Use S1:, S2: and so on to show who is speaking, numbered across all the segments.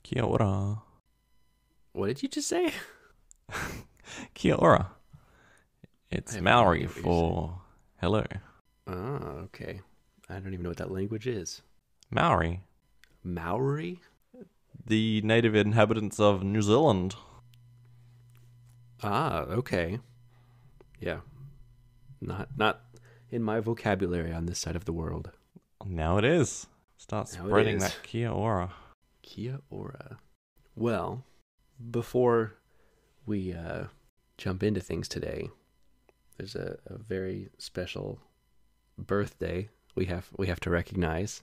S1: Kia ora.
S2: What did you just say?
S1: Kia ora.
S2: I
S1: It's
S2: have no
S1: Maori
S2: idea what you're
S1: for hello.
S2: Oh, okay. I don't even know what that language is.
S1: Maori,
S2: Maori?
S1: the native inhabitants of New Zealand.
S2: Ah, okay. Yeah. Not in my vocabulary on this side of the world.
S1: Now it is. Start
S2: Now it
S1: spreading
S2: is.
S1: that Kia ora.
S2: Kia ora. Well, before we jump into things today, there's a very special birthday we have to recognize.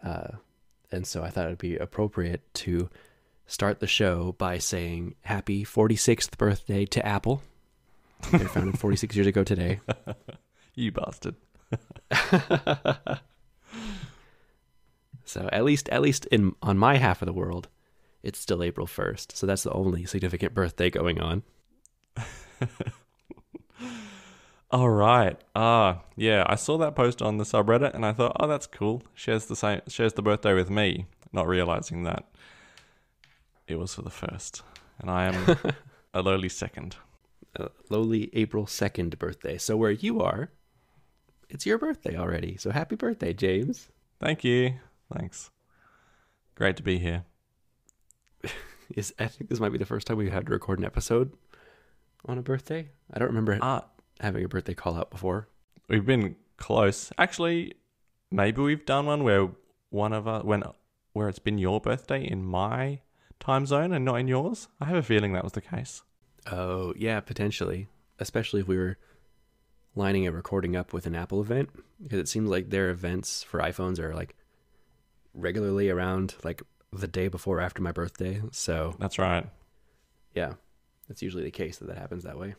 S2: And so I thought it'd be appropriate to start the show by saying happy 46th birthday to Apple. They were founded 46 years ago today.
S1: You bastard.
S2: So at least on my half of the world, it's still April 1st. So that's the only significant birthday going on.
S1: All right. Yeah, I saw that post on the subreddit and I thought, oh, that's cool. Shares the birthday with me, not realizing that it was for the first. And I am a lowly second.
S2: Lowly April 2nd birthday. So where you are, it's your birthday already. So happy birthday, James.
S1: Thank you. Thanks. Great to be here.
S2: I think this might be the first time we've had to record an episode on a birthday. I don't remember having a birthday call out before.
S1: We've been close. Actually, maybe we've done one where it's been your birthday in my time zone and not in yours. I have a feeling that was the case.
S2: Oh, yeah, potentially. Especially if we were lining a recording up with an Apple event, because it seems like their events for iPhones are like regularly around like the day before or after my birthday. So
S1: That's right.
S2: yeah, that's usually the case that happens that way.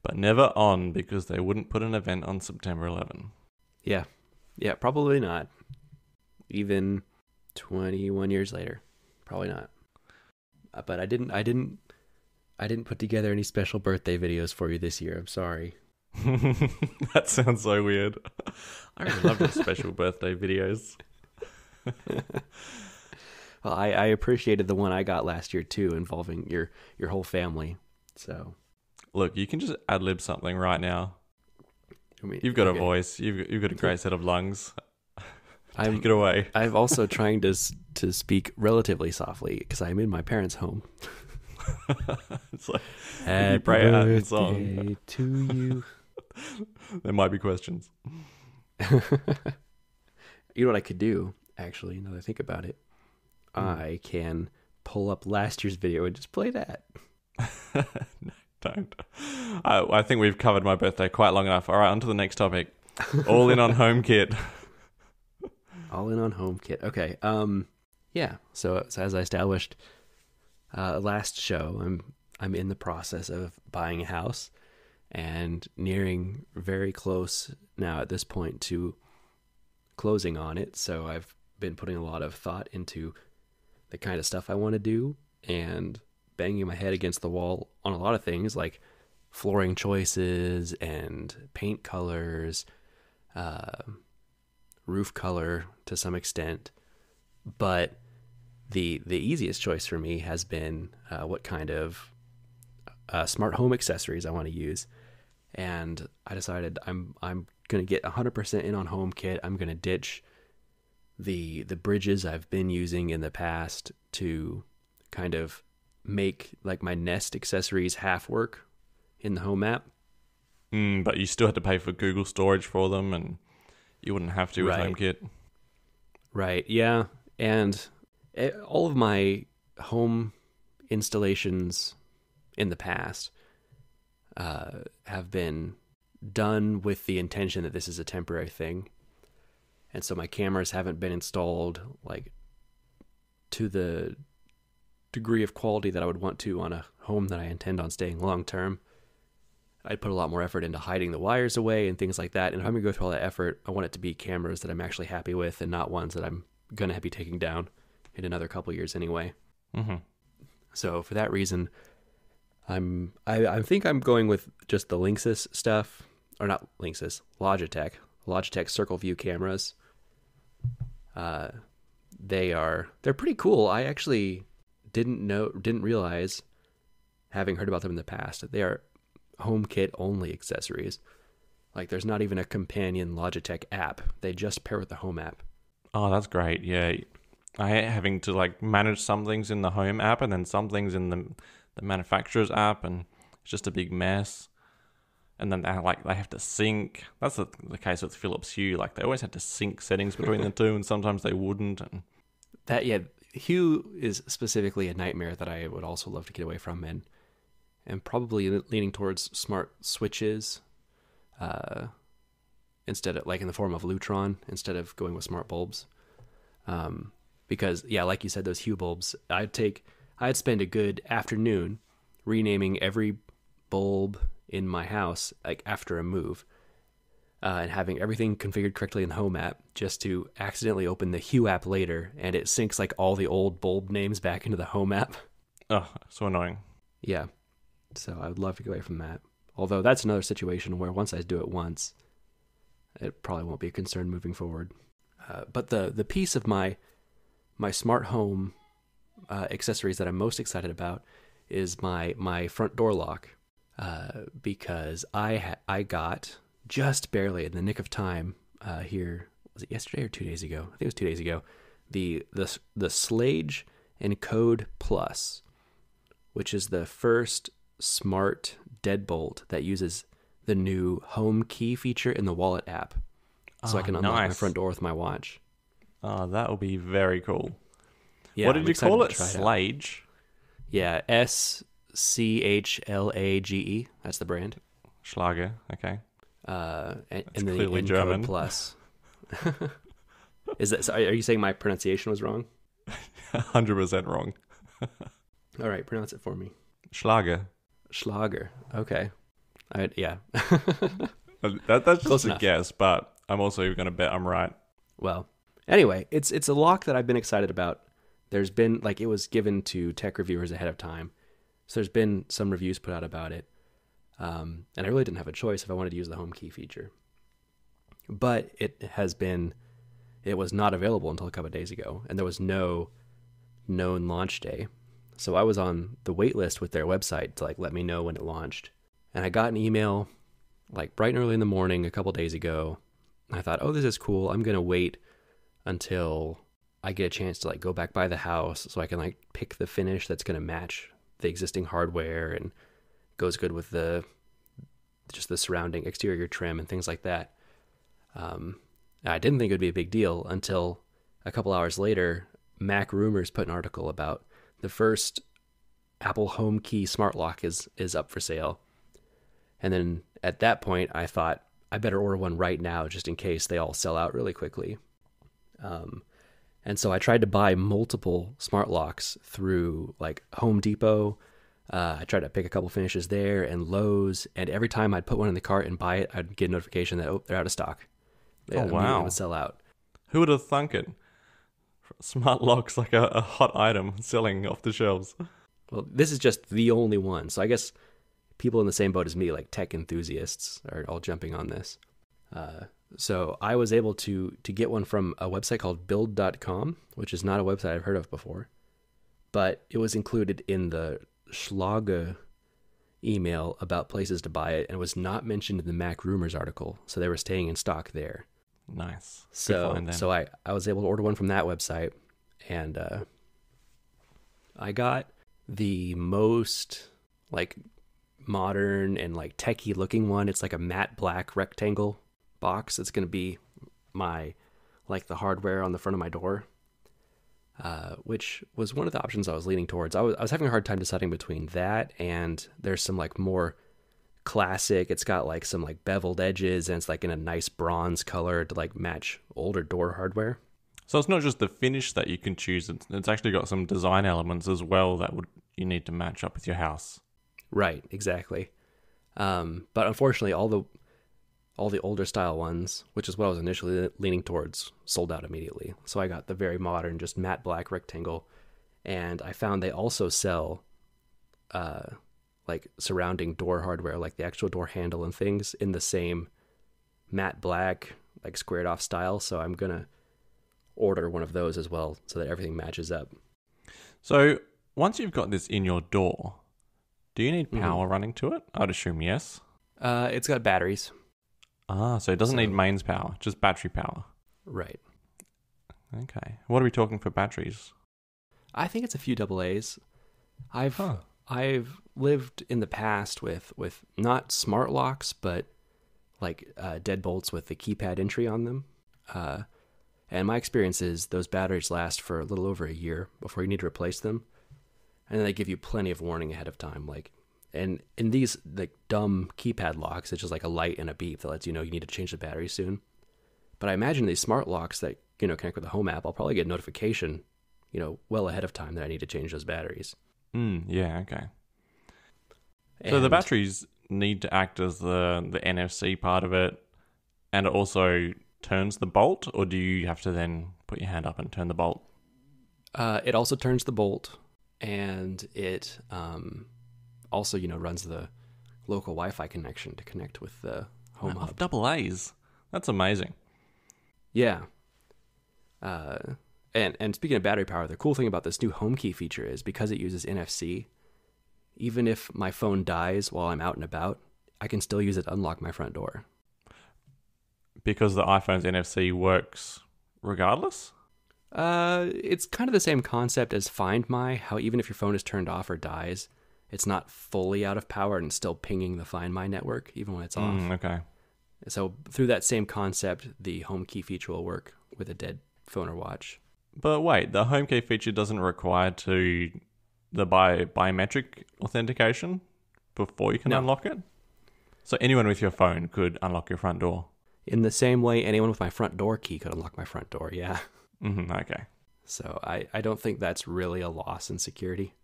S1: But never on, because they wouldn't put an event on September 11.
S2: Yeah, probably not. Even 21 years later, probably not. But I didn't put together any special birthday videos for you this year. I'm sorry.
S1: That sounds so weird. I really love the special birthday videos.
S2: Well, I appreciated the one I got last year too, involving your whole family. So
S1: Look, you can just ad-lib something right now.
S2: I mean,
S1: You've got
S2: okay.
S1: a voice. You've got a great set of lungs.
S2: I'm
S1: Take it away.
S2: I'm also trying to speak relatively softly because I'm in my parents' home.
S1: It's like,
S2: Happy
S1: you pray out in
S2: birthday
S1: song.
S2: to you.
S1: There might be questions.
S2: You know what I could do, actually, now that I think about it? I can pull up last year's video and just play that.
S1: No, don't. I think we've covered my birthday quite long enough. All right, on to the next topic. All in on HomeKit.
S2: All in on HomeKit. Okay. Yeah. So as I established last show, I'm in the process of buying a house and nearing very close now at this point to closing on it. So I've been putting a lot of thought into the kind of stuff I want to do and banging my head against the wall on a lot of things like flooring choices and paint colors, roof color to some extent. But the easiest choice for me has been what kind of smart home accessories I want to use. And I decided I'm going to get 100% in on HomeKit. I'm going to ditch the bridges I've been using in the past to kind of make like my Nest accessories half work in the Home app.
S1: But you still had to pay for Google storage for them, and you wouldn't have to with
S2: Right.
S1: HomeKit.
S2: Right, yeah. And all of my home installations in the past have been done with the intention that this is a temporary thing. And so my cameras haven't been installed like to the degree of quality that I would want to on a home that I intend on staying long term. I'd put a lot more effort into hiding the wires away and things like that. And if I'm going to go through all that effort, I want it to be cameras that I'm actually happy with and not ones that I'm going to be taking down in another couple of years anyway.
S1: Mm-hmm.
S2: So for that reason, I think I'm going with just the Linksys stuff, or not Linksys, Logitech Circle View cameras. they're pretty cool. I actually didn't realize, having heard about them in the past, that they are HomeKit only accessories. Like, there's not even a companion Logitech app. They just pair with the Home app.
S1: Oh, that's great. Yeah. I hate having to like manage some things in the Home app and then some things in the manufacturer's app, and it's just a big mess. And then they have to sync. That's the case with Philips Hue. Like, they always had to sync settings between the two, and sometimes they wouldn't. And
S2: That, yeah, Hue is specifically a nightmare that I would also love to get away from, and probably leaning towards smart switches, instead of, like, in the form of Lutron, instead of going with smart bulbs. Because, yeah, like you said, those Hue bulbs, I'd spend a good afternoon renaming every bulb in my house, like, after a move, and having everything configured correctly in the Home app, just to accidentally open the Hue app later, and it syncs like all the old bulb names back into the Home app.
S1: oh, so annoying.
S2: Yeah, so I would love to get away from that. Although that's another situation where once I do it once, it probably won't be a concern moving forward. But the piece of my smart home accessories that I'm most excited about is my front door lock, because I got, just barely in the nick of time, here, was it yesterday or 2 days ago? I think it was 2 days ago. The Slage Encode Plus, which is the first smart deadbolt that uses the new Home Key feature in the Wallet app, so I can unlock my front door with my watch.
S1: Oh, that will be very cool.
S2: Yeah,
S1: what did you call it?
S2: Slage? Yeah, SCHLAGE. That's the brand.
S1: Schlager. Okay.
S2: And then
S1: clearly
S2: the
S1: German.
S2: Encode Plus. Is that? So are you saying my pronunciation was wrong?
S1: 100% wrong.
S2: All right, pronounce it for me.
S1: Schlager.
S2: Schlager. Okay. Yeah.
S1: That's
S2: Close
S1: just a
S2: enough.
S1: guess, but I'm also going to bet I'm right.
S2: Well, anyway, it's a lock that I've been excited about. There's been, like, it was given to tech reviewers ahead of time, so there's been some reviews put out about it, and I really didn't have a choice if I wanted to use the Home Key feature. But it was not available until a couple of days ago, and there was no known launch day. So I was on the wait list with their website to, like, let me know when it launched. And I got an email, like, bright and early in the morning a couple of days ago. And I thought, oh, this is cool. I'm going to wait until I get a chance to, like, go back by the house so I can, like, pick the finish that's going to match the existing hardware and goes good with just the surrounding exterior trim and things like that. I didn't think it would be a big deal until a couple hours later, Mac Rumors put an article about the first Apple Home Key smart lock is up for sale. And then at that point, I thought, I better order one right now just in case they all sell out really quickly. And so I tried to buy multiple smart locks through, like, Home Depot. I tried to pick a couple finishes there, and Lowe's. And every time I'd put one in the cart and buy it, I'd get a notification that, oh, they're out of stock.
S1: Oh, wow.
S2: It would sell out.
S1: Who would have thunk it? Smart lock's like a hot item selling off the shelves.
S2: Well, this is just the only one. So I guess people in the same boat as me, like tech enthusiasts, are all jumping on this. So I was able to get one from a website called build.com, which is not a website I've heard of before. But it was included in the Schlager email about places to buy it, and was not mentioned in the Mac Rumors article. So they were staying in stock there.
S1: Nice.
S2: So I was able to order one from that website, and I got the most, like, modern and, like, techie looking one. It's like a matte black rectangle box. It's going to be my, like, the hardware on the front of my door, which was one of the options I was leaning towards. I was having a hard time deciding between that and there's some, like, more classic. It's got, like, some, like, beveled edges, and it's, like, in a nice bronze color to, like, match older door hardware.
S1: So it's not just the finish that you can choose. It's actually got some design elements as well that you need to match up with your house.
S2: Right, exactly. But unfortunately, all the older style ones, which is what I was initially leaning towards, sold out immediately. So I got the very modern, just matte black rectangle, and I found they also sell like surrounding door hardware, like the actual door handle and things, in the same matte black, like squared off style. So I'm gonna order one of those as well so that everything matches up.
S1: So once you've got this in your door, do you need power running to it? I'd assume yes.
S2: It's got batteries.
S1: So it doesn't need mains power, just battery power.
S2: Right.
S1: Okay. What are we talking for batteries?
S2: I think it's a few AA's. I've lived in the past with not smart locks, but like deadbolts with the keypad entry on them. And my experience is those batteries last for a little over a year before you need to replace them. And then they give you plenty of warning ahead of time. And in these like dumb keypad locks, it's just like a light and a beep that lets you know you need to change the battery soon. But I imagine these smart locks that, connect with the Home app, I'll probably get a notification, well ahead of time that I need to change those batteries.
S1: Yeah, okay. So the batteries need to act as the NFC part of it, and it also turns the bolt, or do you have to then put your hand up and turn the bolt?
S2: It also turns the bolt, and it also, runs the local Wi-Fi connection to connect with the Home hub.
S1: Double A's. That's amazing.
S2: Yeah. And speaking of battery power, the cool thing about this new HomeKey feature is because it uses NFC, even if my phone dies while I'm out and about, I can still use it to unlock my front door.
S1: Because the iPhone's NFC works regardless?
S2: It's kind of the same concept as Find My, how even if your phone is turned off or dies, it's not fully out of power and still pinging the Find My network, even when it's off.
S1: Okay.
S2: So through that same concept, the HomeKey feature will work with a dead phone or watch.
S1: But wait, the HomeKey feature doesn't require the biometric authentication before you can unlock it? So anyone with your phone could unlock your front door?
S2: In the same way anyone with my front door key could unlock my front door, yeah.
S1: Okay.
S2: So I don't think that's really a loss in security.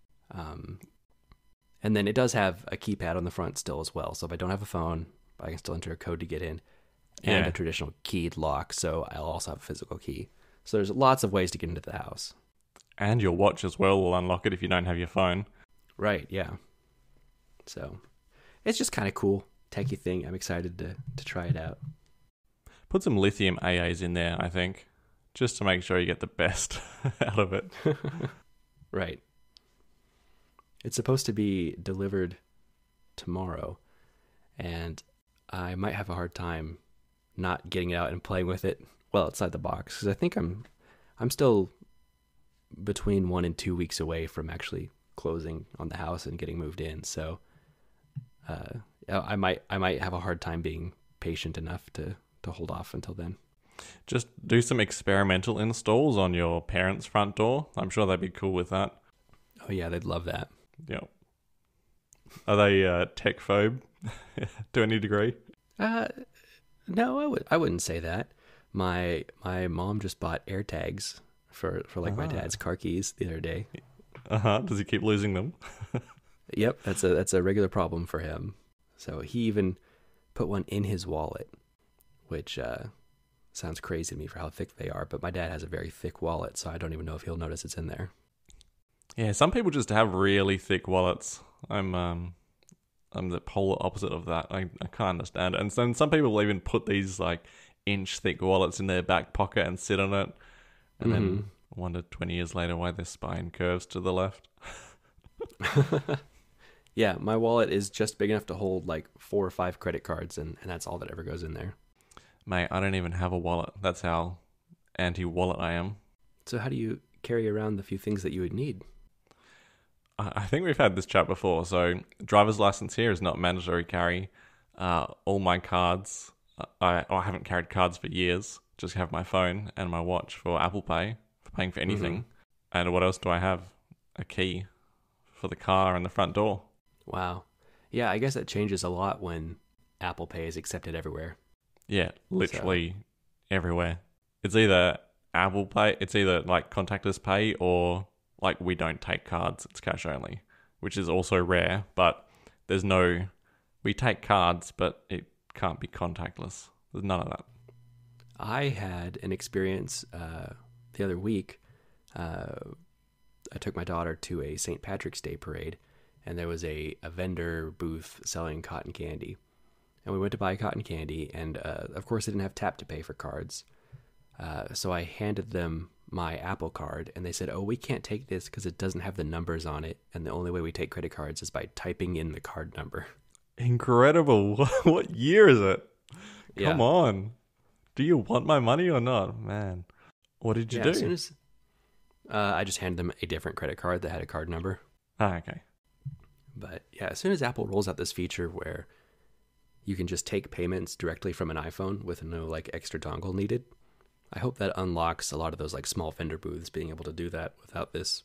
S2: And then it does have a keypad on the front still as well. So if I don't have a phone, I can still enter a code to get in. And a traditional keyed lock, so I'll also have a physical key. So there's lots of ways to get into the house.
S1: And your watch as well will unlock it if you don't have your phone.
S2: Right, yeah. So it's just kind of cool, techie thing. I'm excited to try it out.
S1: Put some lithium AAs in there, I think, just to make sure you get the best out of it.
S2: Right. It's supposed to be delivered tomorrow, and I might have a hard time not getting it out and playing with it well outside the box, because I think I'm still between 1 and 2 weeks away from actually closing on the house and getting moved in. So I might have a hard time being patient enough to hold off until then.
S1: Just do some experimental installs on your parents' front door. I'm sure they'd be cool with that.
S2: Oh yeah, they'd love that.
S1: Yeah. Are they tech-phobe to any degree?
S2: No, I wouldn't say that. My mom just bought AirTags for like my dad's car keys the other day.
S1: Does he keep losing them?
S2: Yep, that's a regular problem for him. So he even put one in his wallet, which sounds crazy to me for how thick they are. But my dad has a very thick wallet, so I don't even know if he'll notice it's in there.
S1: Yeah, some people just have really thick wallets. I'm the polar opposite of that. I can't understand it. And some people will even put these like inch-thick wallets in their back pocket and sit on it, and then wonder 20 years later why their spine curves to the left.
S2: Yeah, my wallet is just big enough to hold like 4 or 5 credit cards, and that's all that ever goes in there.
S1: Mate, I don't even have a wallet. That's how anti-wallet I am.
S2: So how do you carry around the few things that you would need?
S1: I think we've had this chat before. So driver's license here is not mandatory carry. All my cards, I haven't carried cards for years. Just have my phone and my watch for Apple Pay, for paying for anything. And what else do I have? A key for the car and the front door.
S2: Wow. Yeah, I guess that changes a lot when Apple Pay is accepted everywhere.
S1: Yeah, literally everywhere. It's either Apple Pay, it's either like contactless pay, or like we don't take cards, it's cash only, which is also rare, but we take cards, but it can't be contactless. There's none of that.
S2: I had an experience the other week. I took my daughter to a St. Patrick's Day parade, and there was a vendor booth selling cotton candy. And we went to buy cotton candy, and of course they didn't have tap to pay for cards. So I handed them my Apple Card, and they said, "Oh, we can't take this because it doesn't have the numbers on it, and the only way we take credit cards is by typing in the card number."
S1: Incredible. What year is it? Come
S2: Yeah,
S1: on. Do you want my money or not? Man. What did you
S2: yeah.
S1: do?
S2: As soon as I just handed them a different credit card that had a card number.
S1: Ah, okay.
S2: But yeah, as soon as Apple rolls out this feature where you can just take payments directly from an iPhone with no like extra dongle needed, I hope that unlocks a lot of those like small vendor booths being able to do that without this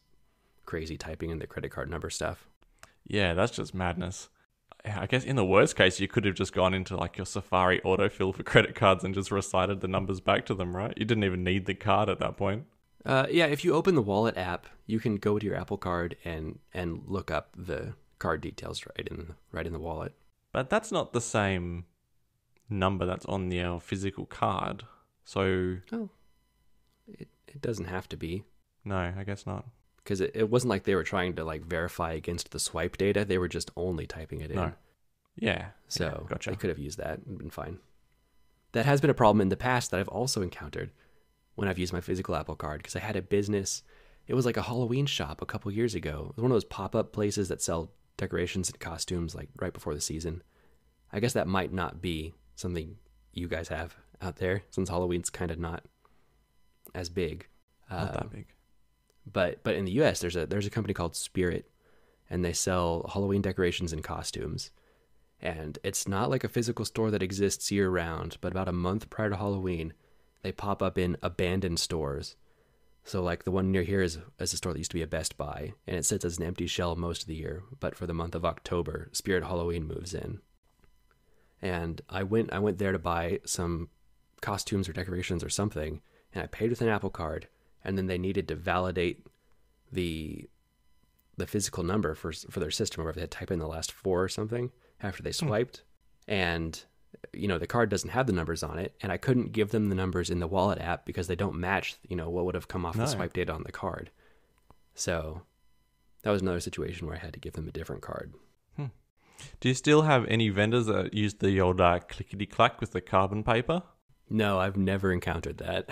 S2: crazy typing in the credit card number stuff.
S1: Yeah, that's just madness. I guess in the worst case, you could have just gone into like your Safari autofill for credit cards and just recited the numbers back to them, right? You didn't even need the card at that point.
S2: Yeah, if you open the Wallet app, you can go to your Apple Card and look up the card details right in the wallet.
S1: But that's not the same number that's on your physical card. So,
S2: Oh, it doesn't have to be,
S1: no, I guess not.
S2: because it wasn't like they were trying to like verify against the swipe data. They were just only typing it in.
S1: No. Yeah.
S2: So
S1: yeah, gotcha.
S2: they could have used that and been fine. That has been a problem in the past that I've also encountered when I've used my physical Apple Card, because I had a business. It was like a Halloween shop a couple years ago. It was one of those pop-up places that sell decorations and costumes like right before the season. I guess that might not be something you guys have out there, since Halloween's kind of not as big.
S1: Not that big.
S2: But in the U.S., there's a company called Spirit, and they sell Halloween decorations and costumes. And it's not like a physical store that exists year round, but about a month prior to Halloween, they pop up in abandoned stores. So like the one near here is a store that used to be a Best Buy, and it sits as an empty shell most of the year. But for the month of October, Spirit Halloween moves in. And I went there to buy some costumes or decorations or something, and I paid with an Apple Card, and then they needed to validate the physical number for their system, or if they had to type in the last four or something after they swiped. And the card doesn't have the numbers on it, and I couldn't give them the numbers in the wallet app because they don't match what would have come off the swipe data on the card. So that was another situation where I had to give them a different card.
S1: Do you still have any vendors that use the old clickety-clack with the carbon paper?
S2: No, I've never encountered that.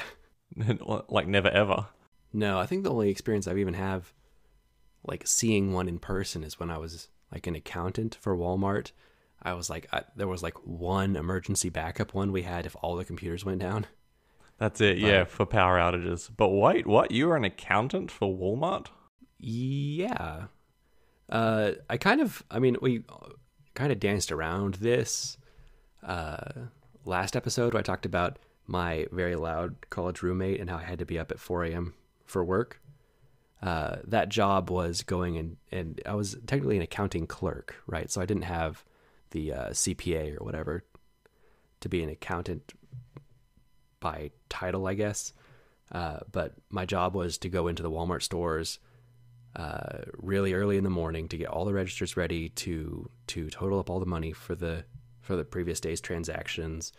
S1: Like never ever?
S2: No, I think the only experience I've even have like seeing one in person is when I was like an accountant for Walmart. I was like, there was like one emergency backup one we had if all the computers went down.
S1: That's it, yeah, for power outages. But wait, what? You were an accountant for Walmart?
S2: Yeah. We kind of danced around this last episode where I talked about my very loud college roommate and how I had to be up at 4 a.m. for work. That job was going and I was technically an accounting clerk, right? So I didn't have the CPA or whatever to be an accountant by title, I guess. But my job was to go into the Walmart stores really early in the morning to get all the registers ready to total up all the money for the previous day's transactions,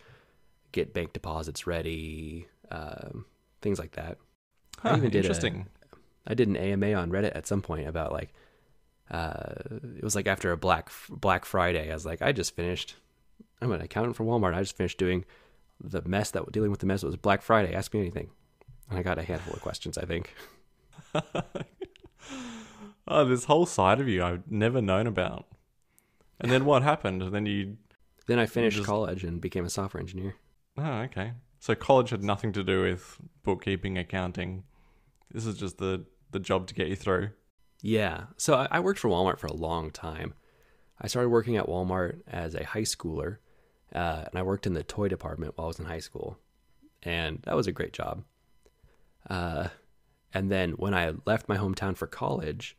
S2: get bank deposits ready, things like that. I even
S1: interesting.
S2: I did an AMA on Reddit at some point about like it was like after a Black Friday. I was like, I'm an accountant for Walmart. I just finished dealing with the mess that was Black Friday. Ask me anything. And I got a handful of questions, I think.
S1: Oh, this whole side of you I've never known about. And then what happened?
S2: Then I finished college and became a software engineer.
S1: Oh, okay. So college had nothing to do with bookkeeping, accounting. This is just the job to get you through.
S2: Yeah. So I worked for Walmart for a long time. I started working at Walmart as a high schooler, and I worked in the toy department while I was in high school. And that was a great job. And then when I left my hometown for college,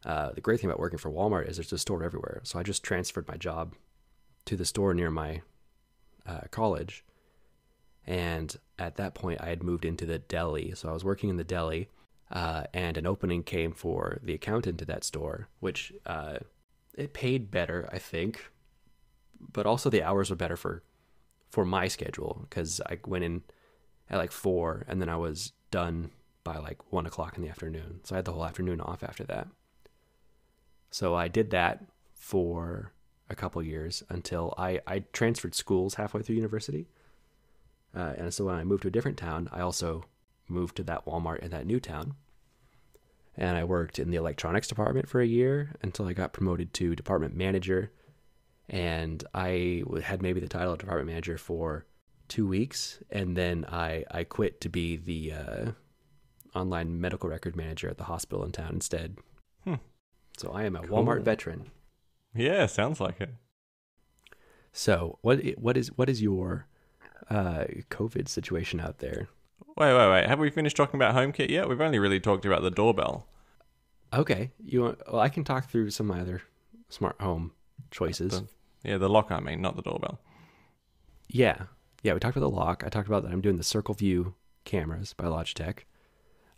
S2: the great thing about working for Walmart is there's a store everywhere. So I just transferred my job to the store near my college. And at that point, I had moved into the deli. So I was working in the deli, and an opening came for the accountant at that store, which it paid better, I think. But also the hours were better for my schedule, because I went in at like 4 and then I was done by like 1 o'clock in the afternoon. So I had the whole afternoon off after that. So I did that for a couple years until I transferred schools halfway through university. And so when I moved to a different town, I also moved to that Walmart in that new town. And I worked in the electronics department for a year until I got promoted to department manager. And I had maybe the title of department manager for 2 weeks. And then I quit to be the online medical record manager at the hospital in town instead. So I am a
S1: Cool.
S2: Walmart veteran.
S1: Yeah, sounds like it.
S2: So what is your COVID situation out there?
S1: Wait. Have we finished talking about HomeKit yet? We've only really talked about the doorbell.
S2: Okay, well, I can talk through some of my other smart home choices.
S1: The lock, I mean, not the doorbell.
S2: Yeah, we talked about the lock. I talked about that I'm doing the Circle View cameras by Logitech.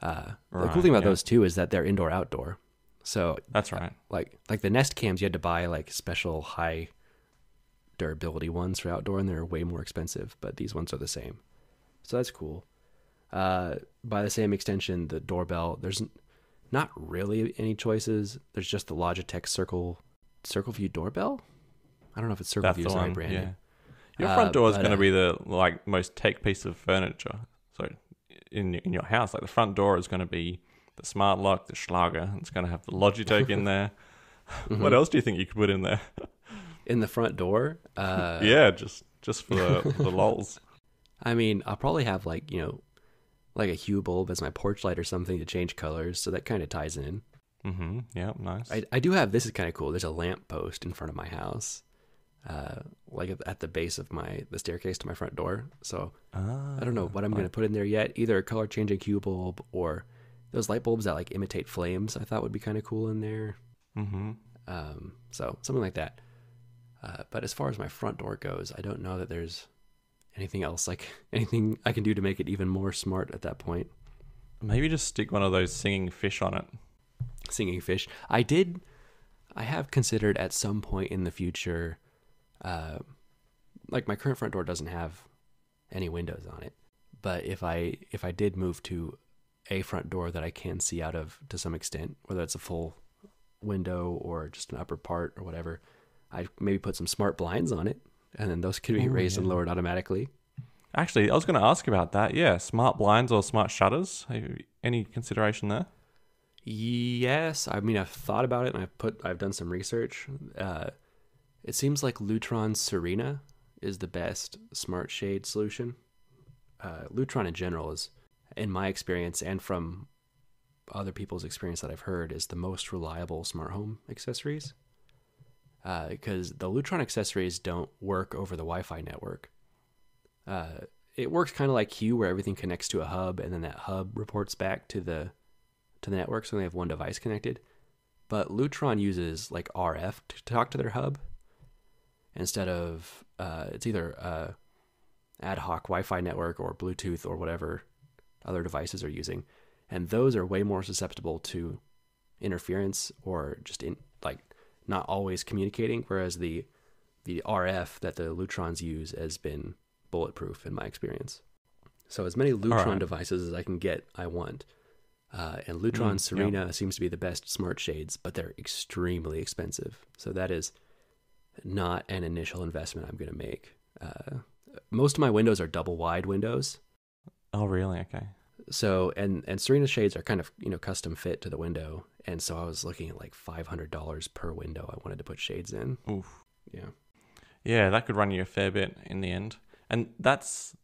S2: The cool thing about those too is that they're indoor-outdoor. So
S1: that's right.
S2: Like the Nest cams, you had to buy like special high durability ones for outdoor, and they're way more expensive. But these ones are the same, so that's cool. By the same extension, the doorbell, there's not really any choices. There's just the Logitech Circle View doorbell. I don't know if it's Circle View is the right brand.
S1: Yeah. Your front door is going to be the most tech piece of furniture. So in your house, like the front door is going to be the smart lock, the Schlager. It's going to have the Logitech in there. Mm-hmm. What else do you think you could put in there?
S2: In the front door?
S1: Yeah, just for the lols.
S2: I mean, I'll probably have like a hue bulb as my porch light or something to change colors. So that kind of ties in.
S1: Mm-hmm. Yeah, nice.
S2: I do have, this is kind of cool. There's a lamp post in front of my house, like at the base of the staircase to my front door. So I don't know what I'm going to put in there yet. Either a color changing hue bulb or those light bulbs that like imitate flames. I thought would be kind of cool in there.
S1: Mm-hmm.
S2: So something like that. But as far as my front door goes, I don't know that there's anything else, like anything I can do to make it even more smart at that point.
S1: Maybe just stick one of those singing fish on it.
S2: Singing fish. I have considered at some point in the future, like my current front door doesn't have any windows on it, but if I did move to a front door that I can see out of to some extent, whether it's a full window or just an upper part or whatever, I'd maybe put some smart blinds on it, and then those could be raised and lowered automatically.
S1: Actually, I was going to ask about that. Yeah, smart blinds or smart shutters. Any consideration there?
S2: Yes, I mean I've thought about it and I've done some research. It seems like Lutron's Serena is the best smart shade solution. Lutron in general is, in my experience and from other people's experience that I've heard, is the most reliable smart home accessories. Because the Lutron accessories don't work over the Wi-Fi network. It works kind of like Hue, where everything connects to a hub, and then that hub reports back to the network, so they have one device connected. But Lutron uses like RF to talk to their hub instead of it's either ad hoc Wi-Fi network or Bluetooth or whatever other devices are using, and those are way more susceptible to interference or just not always communicating, whereas the RF that the Lutrons use has been bulletproof in my experience. So as many Lutron devices as I can get, I want. And Lutron Serena seems to be the best smart shades, but they're extremely expensive. So that is not an initial investment I'm going to make. Most of my windows are double wide windows.
S1: Oh, really? Okay.
S2: So, and Serena shades are kind of, custom fit to the window. And so I was looking at like $500 per window I wanted to put shades in.
S1: Oof.
S2: Yeah.
S1: Yeah, that could run you a fair bit in the end. And that's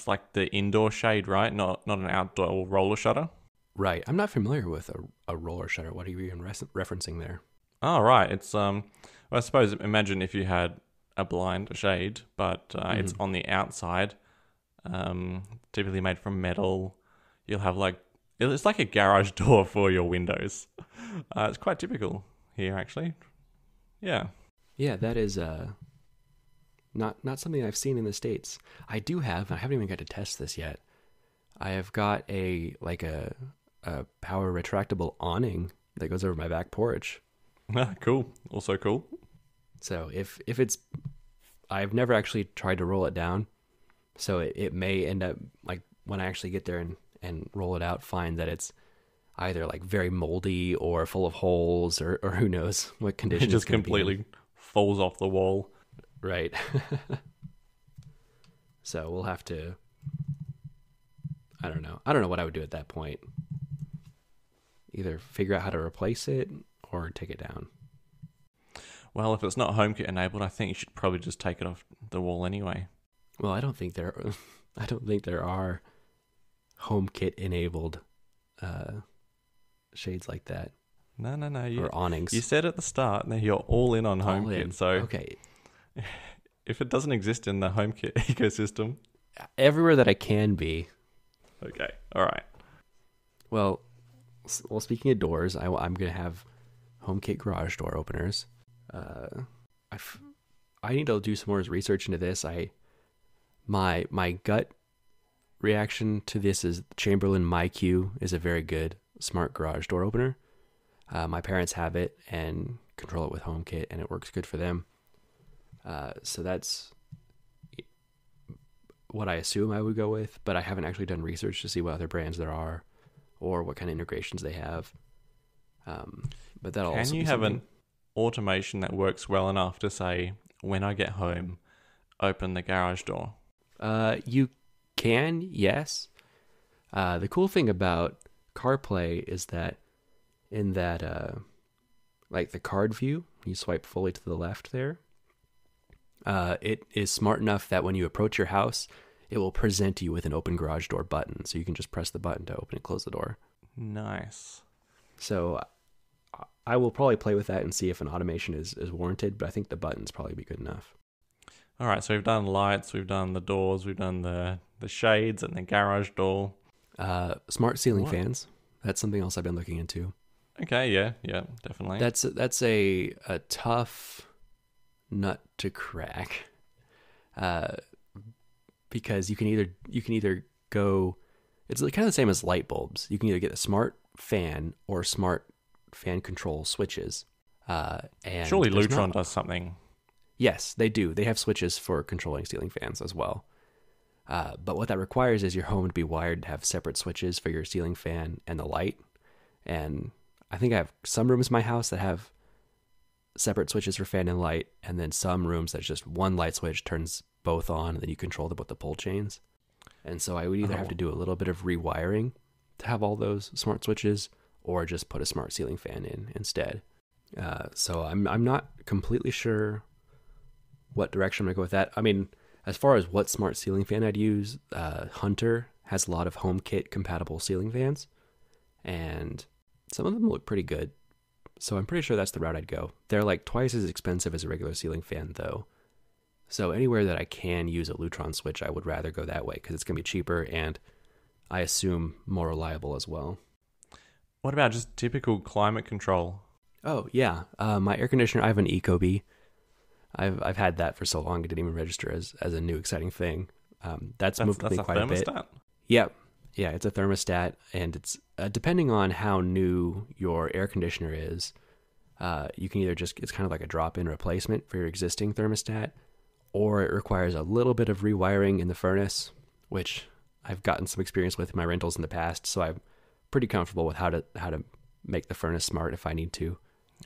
S1: like the indoor shade, right? Not an outdoor roller shutter?
S2: Right. I'm not familiar with a roller shutter. What are you even referencing there?
S1: Oh, right. It's, well, I suppose, imagine if you had a blind, a shade, but it's on the outside, typically made from metal. You'll have it's like a garage door for your windows. It's quite typical here, actually. Yeah.
S2: Yeah, that is not something I've seen in the States. I haven't even got to test this yet. I have got a power retractable awning that goes over my back porch.
S1: Cool. Also cool.
S2: So if it's, I've never actually tried to roll it down. So it may end up, like when I actually get there and roll it out, find that it's either like very moldy or full of holes or who knows what condition.
S1: It just completely falls off the wall.
S2: Right. So we'll have to I don't know. I don't know what I would do at that point. Either figure out how to replace it or take it down.
S1: Well, if it's not HomeKit enabled, I think you should probably just take it off the wall anyway.
S2: Well, I don't think there are HomeKit enabled shades like that.
S1: No.
S2: Or awnings.
S1: You said at the start that you're all in on HomeKit. So
S2: okay.
S1: If it doesn't exist in the HomeKit ecosystem,
S2: everywhere that I can be.
S1: Okay. All right.
S2: Well, speaking of doors, I'm gonna have HomeKit garage door openers. I need to do some more research into this. My gut reaction to this is Chamberlain MyQ is a very good smart garage door opener. My parents have it and control it with HomeKit, and it works good for them. So that's what I assume I would go with, but I haven't actually done research to see what other brands there are or what kind of integrations they have. But that'll also be
S1: have an automation that works well enough to say, when I get home, open the garage door?
S2: You can, yes. The cool thing about CarPlay is that in that, like the card view, you swipe fully to the left there. It is smart enough that when you approach your house, it will present you with an open garage door button. So you can just press the button to open and close the door.
S1: Nice.
S2: So I will probably play with that and see if an automation is warranted, but I think the buttons probably be good enough.
S1: All right, so we've done lights, we've done the doors, we've done the shades and the garage door.
S2: Smart ceiling fans. That's something else I've been looking into.
S1: Okay, yeah, definitely.
S2: That's a tough nut to crack, because you can either go. It's kind of the same as light bulbs. You can either get a smart fan or smart fan control switches. And
S1: surely Lutron does something.
S2: Yes, they do. They have switches for controlling ceiling fans as well. But what that requires is your home to be wired to have separate switches for your ceiling fan and the light. And I think I have some rooms in my house that have separate switches for fan and light, and then some rooms that's just one light switch turns both on, and then you control them with the pull chains. And so I would either have to do a little bit of rewiring to have all those smart switches, or just put a smart ceiling fan in instead. So I'm not completely sure what direction I'm going to go with that. I mean, as far as what smart ceiling fan I'd use, Hunter has a lot of HomeKit compatible ceiling fans, and some of them look pretty good. So I'm pretty sure that's the route I'd go. They're like twice as expensive as a regular ceiling fan though. So anywhere that I can use a Lutron switch, I would rather go that way because it's going to be cheaper and I assume more reliable as well.
S1: What about just typical climate control?
S2: Oh yeah, my air conditioner, I have an Ecobee. I've had that for so long it didn't even register as a new exciting thing. That's moved me quite a bit. Yeah, it's a thermostat, and it's depending on how new your air conditioner is, you can either it's kind of like a drop-in replacement for your existing thermostat, or it requires a little bit of rewiring in the furnace, which I've gotten some experience with in my rentals in the past, so I'm pretty comfortable with how to make the furnace smart if I need to.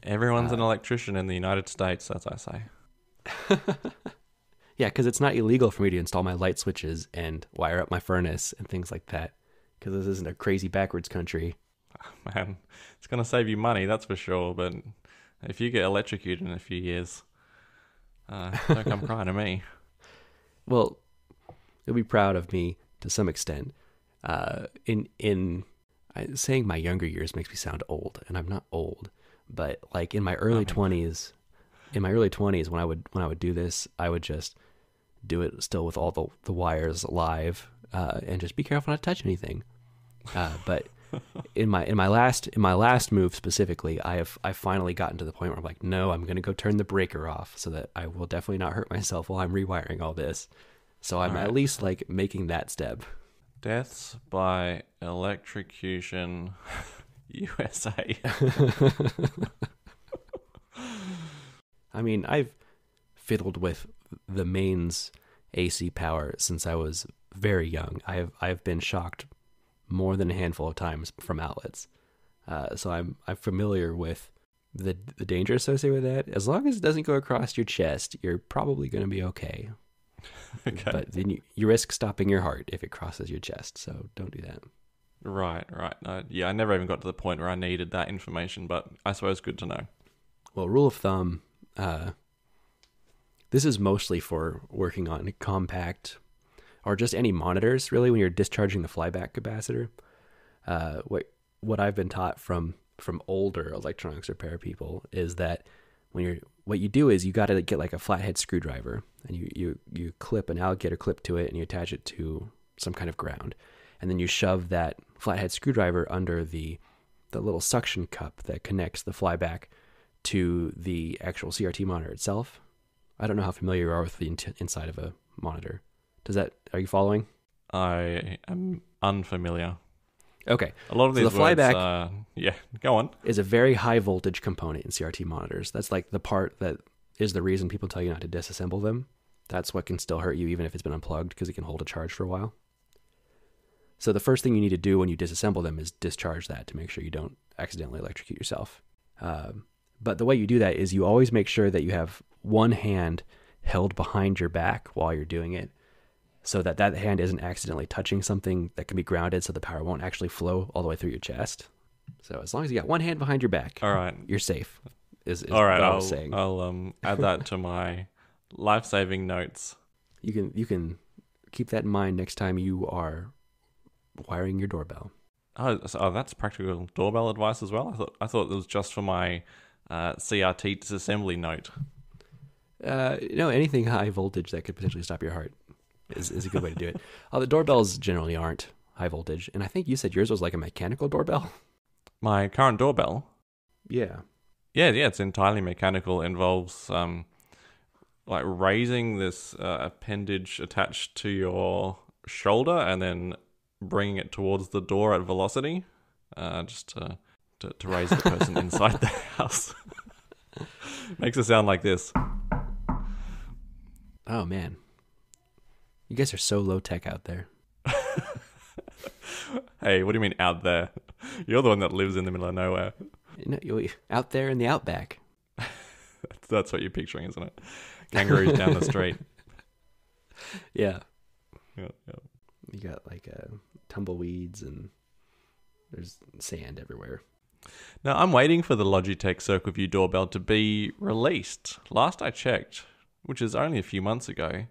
S1: Everyone's an electrician in the United States, as I say.
S2: Yeah, because it's not illegal for me to install my light switches and wire up my furnace and things like that, because this isn't a crazy backwards country.
S1: Oh, man, it's going to save you money, that's for sure, but if you get electrocuted in a few years, don't come crying to me.
S2: Well, you'll be proud of me to some extent. Saying my younger years makes me sound old, and I'm not old, but like in my early 20s, when I would do this, I would just do it still with all the wires live, and just be careful not to touch anything. But in my last move specifically, I've finally gotten to the point where I'm like, no, I'm going to go turn the breaker off so that I will definitely not hurt myself while I'm rewiring all this. So I'm at least like making that step.
S1: Deaths by Electrocution USA.
S2: I mean, I've fiddled with the mains AC power since I was very young. I've been shocked more than a handful of times from outlets. So I'm familiar with the danger associated with that. As long as it doesn't go across your chest, you're probably going to be okay.
S1: Okay.
S2: But then you risk stopping your heart if it crosses your chest, so don't do that.
S1: Right. Yeah, I never even got to the point where I needed that information, but I suppose good to know.
S2: Well, rule of thumb, this is mostly for working on compact or just any monitors, really, when you're discharging the flyback capacitor. What I've been taught from older electronics repair people is that what you do is you got to get like a flathead screwdriver, and you clip an alligator clip to it, and you attach it to some kind of ground, and then you shove that flathead screwdriver under the little suction cup that connects the flyback to the actual CRT monitor itself. I don't know how familiar you are with the inside of a monitor. Are you following?
S1: I am unfamiliar.
S2: Okay.
S1: A lot of these
S2: the flyback
S1: go on.
S2: is a very high voltage component in CRT monitors. That's like the part that is the reason people tell you not to disassemble them. That's what can still hurt you even if it's been unplugged, because it can hold a charge for a while. So the first thing you need to do when you disassemble them is discharge that to make sure you don't accidentally electrocute yourself. But the way you do that is you always make sure that you have one hand held behind your back while you're doing it, so that hand isn't accidentally touching something that can be grounded, so the power won't actually flow all the way through your chest. So as long as you got one hand behind your back,
S1: all right,
S2: you're safe.
S1: All right,
S2: what I was saying.
S1: I'll add that to my life-saving notes.
S2: You can keep that in mind next time you are wiring your doorbell.
S1: Oh, that's practical doorbell advice as well. I thought it was just for my CRT disassembly note.
S2: Anything high voltage that could potentially stop your heart is a good way to do it. The doorbells generally aren't high voltage, and I think you said yours was like a mechanical doorbell.
S1: My current doorbell?
S2: Yeah,
S1: it's entirely mechanical. It involves like raising this appendage attached to your shoulder and then bringing it towards the door at velocity, just to raise the person inside the house. Makes it sound like this.
S2: Oh man, you guys are so low tech out there.
S1: Hey, what do you mean out there? You're the one that lives in the middle of nowhere.
S2: You're out there in the outback.
S1: That's what you're picturing, isn't it? Kangaroos down the street.
S2: Yeah.
S1: Yeah.
S2: You got like tumbleweeds and there's sand everywhere.
S1: Now, I'm waiting for the Logitech CircleView doorbell to be released. Last I checked, which is only a few months ago,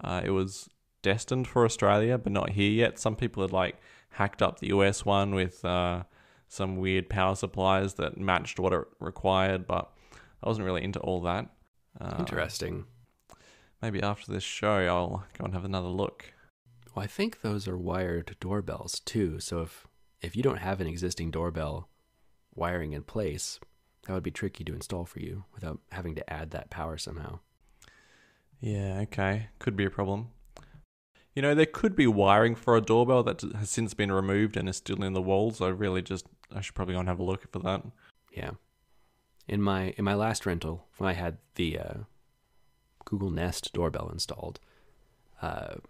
S1: it was destined for Australia, but not here yet. Some people had hacked up the US one with some weird power supplies that matched what it required, but I wasn't really into all that.
S2: Interesting.
S1: Maybe after this show, I'll go and have another look.
S2: Well, I think those are wired doorbells too. So if you don't have an existing doorbell wiring in place, that would be tricky to install for you without having to add that power somehow.
S1: Yeah, okay. Could be a problem. There could be wiring for a doorbell that has since been removed and is still in the walls. I should probably go and have a look for that.
S2: Yeah. In my last rental, when I had the Google Nest doorbell installed, when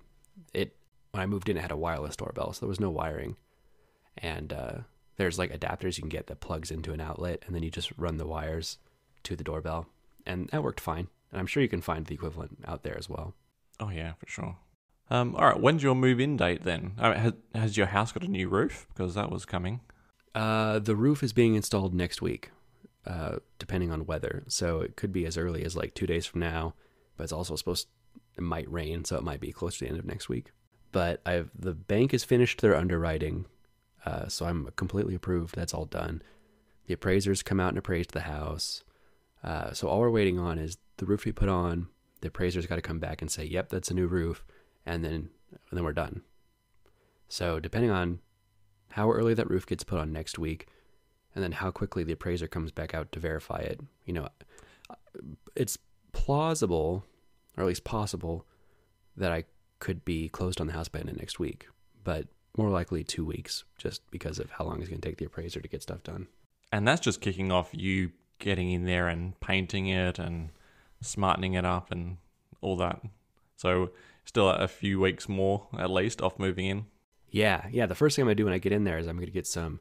S2: I moved in, it had a wireless doorbell, so there was no wiring. And there's adapters you can get that plugs into an outlet, and then you just run the wires to the doorbell. And that worked fine. And I'm sure you can find the equivalent out there as well.
S1: Oh, yeah, for sure. All right, when's your move-in date then? Has your house got a new roof? Because that was coming.
S2: The roof is being installed next week, depending on weather. So it could be as early as 2 days from now, but it's also it might rain, so it might be close to the end of next week. But the bank has finished their underwriting, so I'm completely approved. That's all done. The appraisers come out and appraised the house. So all we're waiting on is the roof we put on. The appraiser's got to come back and say, yep, that's a new roof. And then we're done. So depending on how early that roof gets put on next week, and then how quickly the appraiser comes back out to verify it, it's plausible, or at least possible, that I could be closed on the house by the end of next week, but more likely 2 weeks, just because of how long it's going to take the appraiser to get stuff done.
S1: And that's just kicking off you getting in there and painting it and smartening it up and all that. So still a few weeks more, at least, off moving in. Yeah.
S2: The first thing I'm going to do when I get in there is I'm going to get some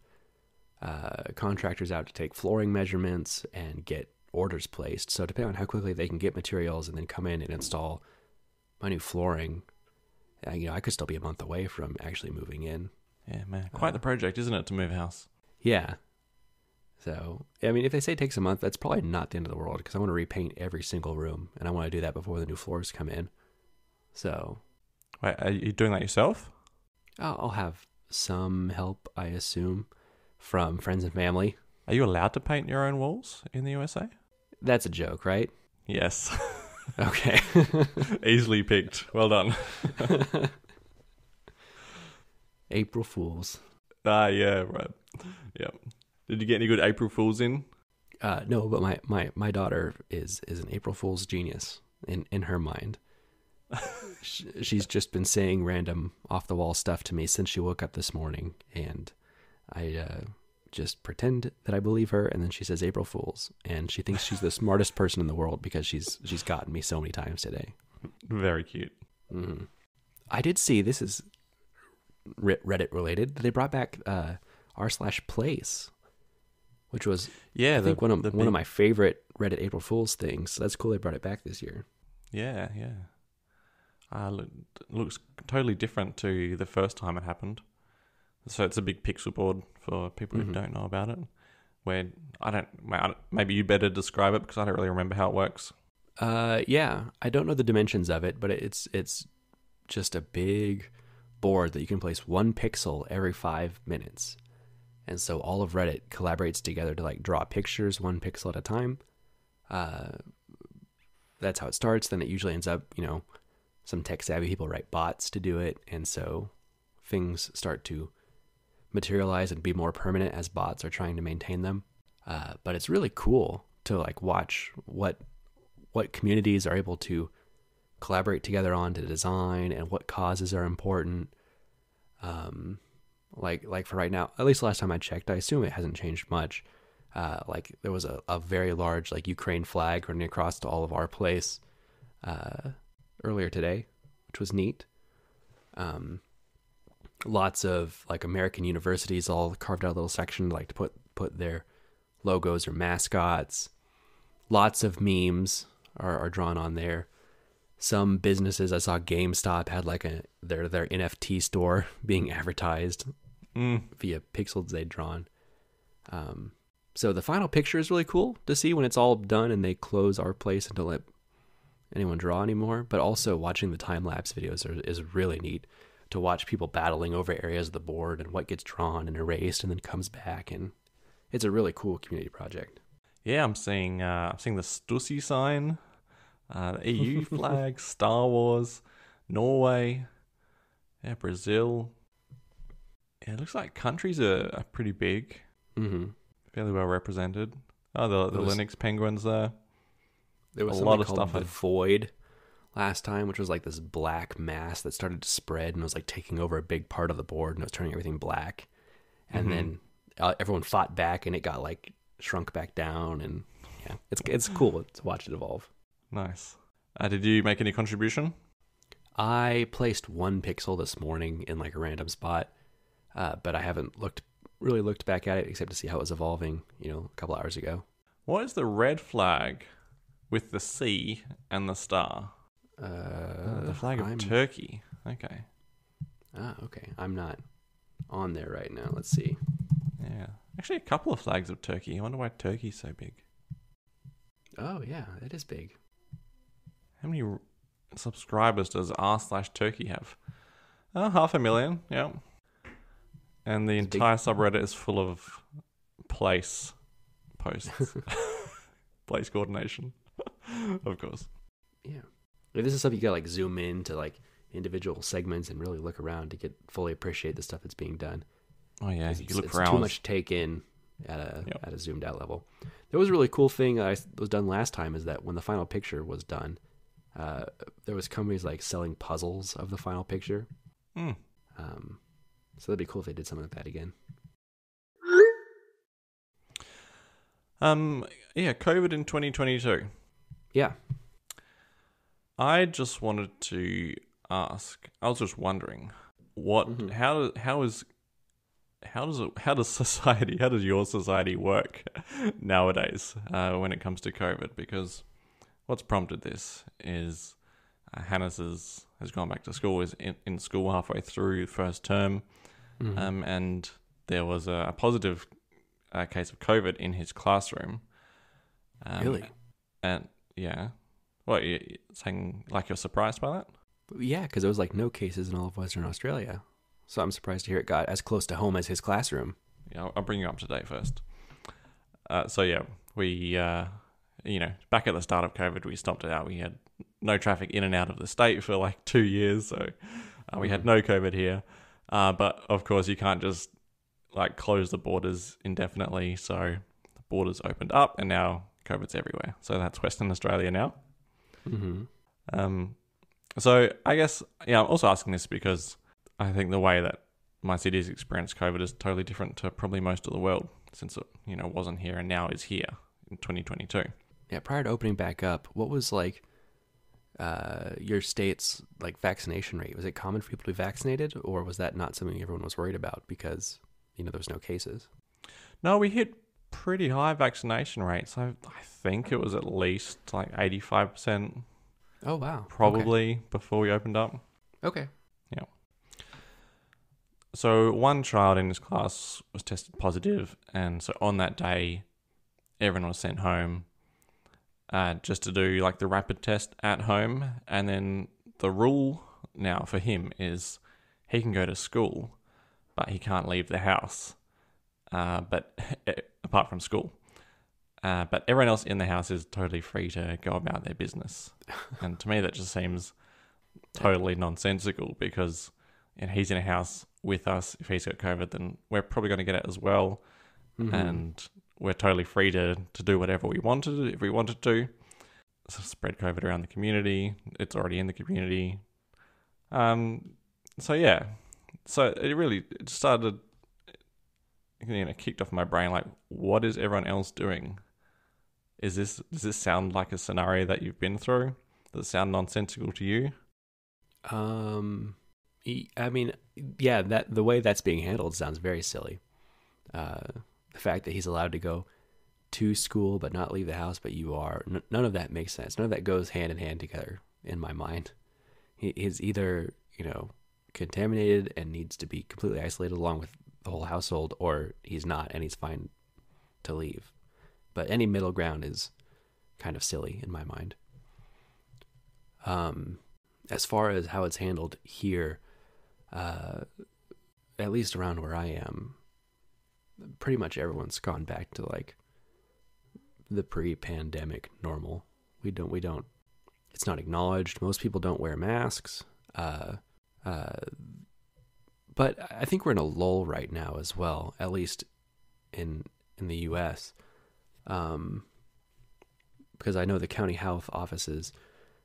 S2: contractors out to take flooring measurements and get orders placed. So depending on how quickly they can get materials and then come in and install new flooring, I could still be a month away from actually moving in.
S1: Yeah, man. Quite the project, isn't it, to move house?
S2: Yeah. So, I mean, if they say it takes a month, that's probably not the end of the world because I want to repaint every single room and I want to do that before the new floors come in. So.
S1: Wait, are you doing that yourself?
S2: I'll have some help, I assume, from friends and family.
S1: Are you allowed to paint your own walls in the USA?
S2: That's a joke, right?
S1: Yes.
S2: Okay.
S1: Easily picked. Well done.
S2: April Fools.
S1: Yeah, right. Yeah. Did you get any good April Fools in?
S2: No, but my daughter is an April Fool's genius in her mind. She's just been saying random off the wall stuff to me since she woke up this morning, and I just pretend that I believe her, and then she says April Fools, and she thinks she's the smartest person in the world because she's gotten me so many times today.
S1: Very cute.
S2: Mm-hmm. I did see, this is Reddit related, they brought back r/place, which was I think one of my favorite Reddit April Fools things. So that's cool they brought it back this year.
S1: Yeah. Looks totally different to the first time it happened. So it's a big pixel board for people who don't know about it. Where maybe you better describe it because I don't really remember how it works.
S2: Yeah, I don't know the dimensions of it, but it's just a big board that you can place 1 pixel every 5 minutes. And so all of Reddit collaborates together to like draw pictures 1 pixel at a time. That's how it starts. Then it usually ends up, some tech savvy people write bots to do it. And so things start to materialize and be more permanent as bots are trying to maintain them. But it's really cool to like watch what communities are able to collaborate together on to design and what causes are important. Like for right now, at least last time I checked, I assume it hasn't changed much. Like there was a very large like Ukraine flag running across to all of our place earlier today, which was neat. Lots of like American universities all carved out a little section like to put their logos or mascots. Lots of memes are drawn on there. Some businesses, I saw GameStop had like their NFT store being advertised via pixels they'd drawn. So the final picture is really cool to see when it's all done and they close our place and don't let anyone draw anymore. But also watching the time-lapse videos is really neat to watch people battling over areas of the board and what gets drawn and erased and then comes back. And it's a really cool community project.
S1: Yeah, I'm seeing the Stussy sign, the EU flag, Star Wars, Norway, Brazil. Yeah, it looks like countries are pretty big. Mm-hmm. Fairly well represented. Oh, the Linux penguins there.
S2: There was a lot of stuff. The Void last time, which was like this black mass that started to spread and was like taking over a big part of the board and it was turning everything black. And then everyone fought back and it got like shrunk back down. And yeah, it's cool to watch it evolve.
S1: Nice. Did you make any contribution?
S2: I placed 1 pixel this morning in like a random spot, but I haven't really looked back at it except to see how it was evolving, a couple hours ago.
S1: What is the red flag with the C and the star? The flag of Turkey. Okay.
S2: Okay. I'm not on there right now. Let's see.
S1: Yeah. Actually, a couple of flags of Turkey. I wonder why Turkey's so big.
S2: Oh, yeah. That is big.
S1: How many subscribers does r/Turkey have? 500,000. Yeah. And the entire subreddit is full of place posts. Place coordination. Of course.
S2: Yeah. This is stuff you gotta like zoom in to like individual segments and really look around to fully appreciate the stuff that's being done.
S1: Oh yeah,
S2: you look for hours. Too much to take in at a zoomed out level. There was a really cool thing that was done last time is that when the final picture was done, there was companies like selling puzzles of the final picture. So that'd be cool if they did something like that again.
S1: COVID in 2022.
S2: Yeah.
S1: I just wanted to ask. I was just wondering, how does your society work nowadays when it comes to COVID? Because what's prompted this is Hannah's has gone back to school, is in school halfway through first term, and there was a positive case of COVID in his classroom.
S2: Really?
S1: And yeah, what, you saying like you're surprised by that?
S2: Yeah, because there was like no cases in all of Western Australia. So I'm surprised to hear it got as close to home as his classroom.
S1: Yeah, I'll bring you up to date first. So yeah, we, back at the start of COVID, we stopped it out. We had no traffic in and out of the state for like 2 years. So we had no COVID here. But of course, you can't just like close the borders indefinitely. So the borders opened up and now COVID's everywhere. So that's Western Australia now. So I guess, I'm also asking this because I think the way that my city's experienced COVID is totally different to probably most of the world, since it, wasn't here and now is here in 2022.
S2: Yeah, prior to opening back up, what was like your state's like vaccination rate? Was it common for people to be vaccinated, or was that not something everyone was worried about because, there was no cases?
S1: No, we hit pretty high vaccination rates. I think it was at least like 85%.
S2: Oh, wow.
S1: Probably before we opened up.
S2: Okay.
S1: Yeah. So one child in his class was tested positive, and so on that day, everyone was sent home just to do like the rapid test at home. And then the rule now for him is he can go to school, but he can't leave the house. But apart from school. But everyone else in the house is totally free to go about their business. And to me, that just seems totally nonsensical because he's in a house with us. If he's got COVID, then we're probably going to get it as well. And we're totally free to do whatever we wanted if we wanted to. So spread COVID around the community. It's already in the community. So yeah. So it started, kicked off my brain like, what is everyone else doing? Does this sound like a scenario that you've been through? Does it sound nonsensical to you?
S2: I mean, yeah, that the way that's being handled sounds very silly. The fact that he's allowed to go to school but not leave the house, but you are, none of that makes sense. None of that goes hand in hand together in my mind. He's either, contaminated and needs to be completely isolated along with the whole household, or he's not and he's fine to leave. But any middle ground is kind of silly in my mind. As far as how it's handled here, at least around where I am, pretty much everyone's gone back to like the pre-pandemic normal. We don't, it's not acknowledged. Most people don't wear masks. But I think we're in a lull right now as well, at least in the US. Because I know the county health offices,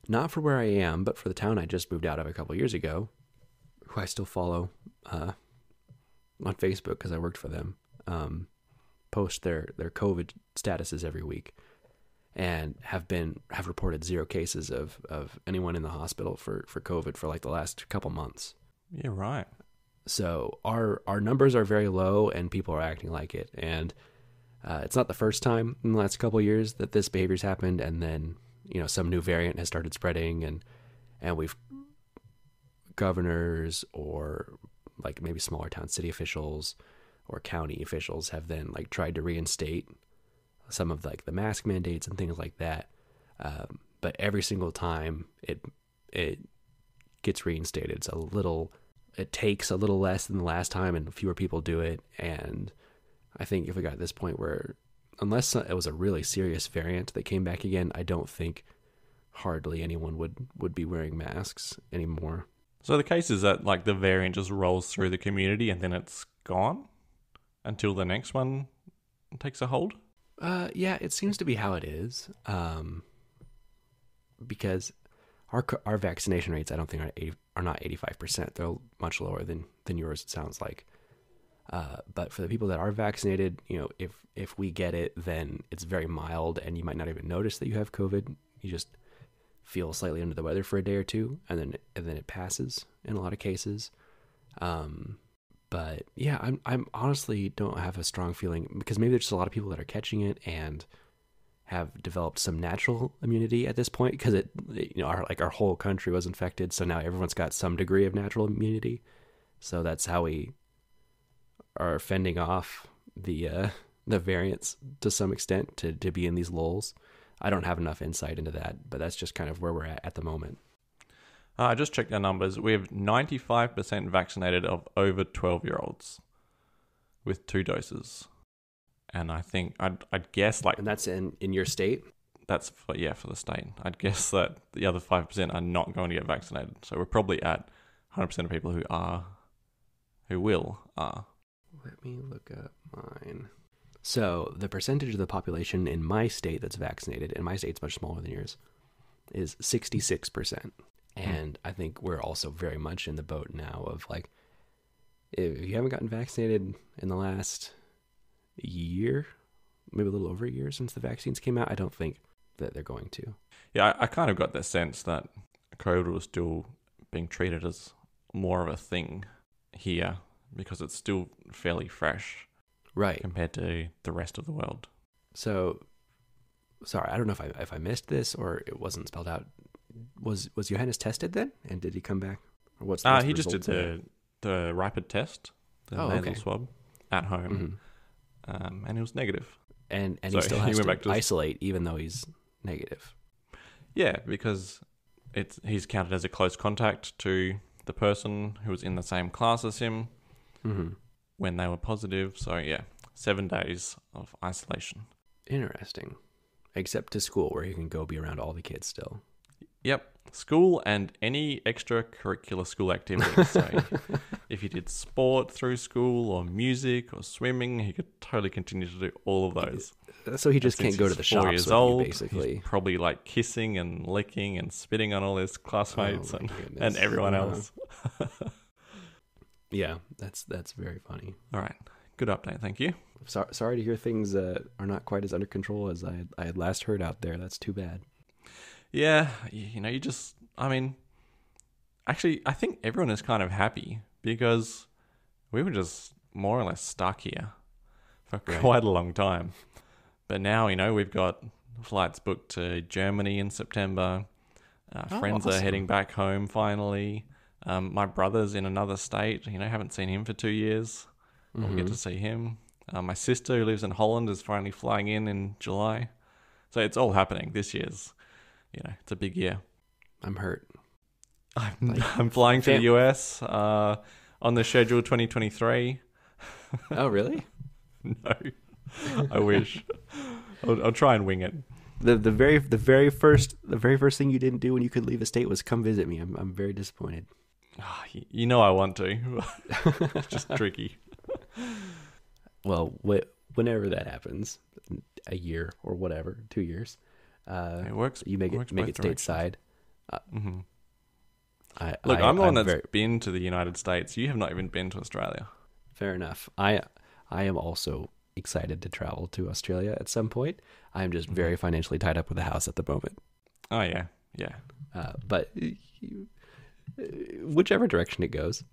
S2: not for where I am, but for the town I just moved out of a couple years ago, who I still follow on Facebook because I worked for them, post their COVID statuses every week, and have reported 0 cases of anyone in the hospital for COVID for like the last couple months.
S1: Yeah, right.
S2: So our numbers are very low and people are acting like it. And it's not the first time in the last couple of years that this behavior's happened. And then, some new variant has started spreading and we've governors or like maybe smaller town city officials or county officials have then like tried to reinstate some of like the mask mandates and things like that. But every single time it gets reinstated, it takes a little less than the last time and fewer people do it. And I think if we got to this point where, unless it was a really serious variant that came back again, I don't think hardly anyone would be wearing masks anymore.
S1: So the case is that like the variant just rolls through the community and then it's gone until the next one takes a hold?
S2: Yeah, it seems to be how it is. Because our vaccination rates, I don't think are not 85%. They're much lower than yours, it sounds like. But for the people that are vaccinated, if we get it, then it's very mild and you might not even notice that you have COVID. You just feel slightly under the weather for a day or two, and then it passes in a lot of cases. But yeah, I'm honestly don't have a strong feeling because maybe there's just a lot of people that are catching it and have developed some natural immunity at this point because our whole country was infected, so now everyone's got some degree of natural immunity. So that's how we are fending off the variants to some extent to be in these lulls. I don't have enough insight into that, but that's just kind of where we're at the moment.
S1: I just checked our numbers. We have 95% vaccinated of over 12-year-olds with 2 doses. And I think, I'd guess like...
S2: And that's in your state?
S1: That's for the state. I'd guess that the other 5% are not going to get vaccinated. So we're probably at 100% of people who will.
S2: Let me look up mine. So the percentage of the population in my state that's vaccinated, and my state's much smaller than yours, is 66%. And I think we're also very much in the boat now of like, if you haven't gotten vaccinated in the last year, maybe a little over a year since the vaccines came out, I don't think that they're going to.
S1: Yeah, I kind of got the sense that COVID was still being treated as more of a thing here because it's still fairly fresh,
S2: right,
S1: compared to the rest of the world.
S2: So, sorry, I don't know if I missed this or it wasn't spelled out. Was Johannes tested then, and did he come back? Or what's the
S1: he just did the rapid test, the nasal swab, at home, and it was negative.
S2: And so he still has to isolate even though he's negative.
S1: Yeah, because he's counted as a close contact to the person who was in the same class as him when they were positive. So yeah, 7 days of isolation.
S2: Interesting. Except to school where he can go be around all the kids still.
S1: Yep, school and any extracurricular school activities. So if he did sport through school or music or swimming, he could totally continue to do all of those.
S2: So he just can't go to the shops
S1: 4 years
S2: with
S1: old,
S2: you, basically.
S1: He's probably like kissing and licking and spitting on all his classmates and everyone else.
S2: Yeah, that's very funny.
S1: All right, good update, thank you.
S2: Sorry to hear things are not quite as under control as I had last heard out there. That's too bad.
S1: Yeah, actually, I think everyone is kind of happy because we were just more or less stuck here for quite a long time. But now, we've got flights booked to Germany in September. Friends are heading back home finally. My brother's in another state. Haven't seen him for 2 years. We'll get to see him. My sister who lives in Holland is finally flying in July. So it's all happening. This year's, it's a big year.
S2: I'm hurt.
S1: I'm flying to the US on the schedule 2023.
S2: Oh, really?
S1: No, I wish. I'll try and wing it.
S2: The very first thing you didn't do when you could leave a state was come visit me. I'm very disappointed.
S1: I want to. It's just tricky.
S2: Well, whenever that happens, a year or whatever, 2 years,
S1: it works.
S2: You make it stateside.
S1: I'm the one that's been to the United States. You have not even been to Australia.
S2: Fair enough. I am also excited to travel to Australia at some point. I am just very financially tied up with a house at the moment.
S1: Oh yeah.
S2: But whichever direction it goes,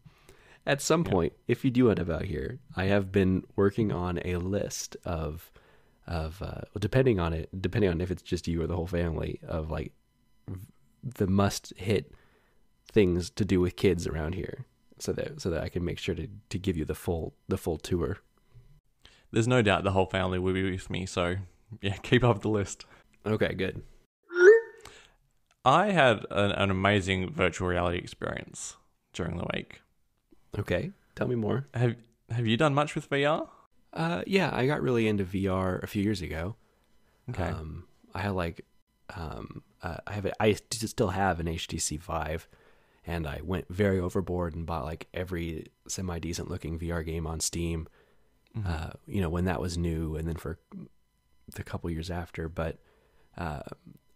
S2: at some point, if you do end up out here, I have been working on a list of depending on if it's just you or the whole family, of like the must hit things to do with kids around here, so that I can make sure to give you the full tour.
S1: There's no doubt the whole family will be with me, so yeah, keep up the list.
S2: Okay, good.
S1: I had an amazing virtual reality experience during the week.
S2: Okay, tell me more.
S1: Have you done much with VR?
S2: Yeah, I got really into VR a few years ago.
S1: Okay.
S2: I still have an HTC Vive, and I went very overboard and bought like every semi-decent looking VR game on Steam. When that was new, and then for the couple years after. But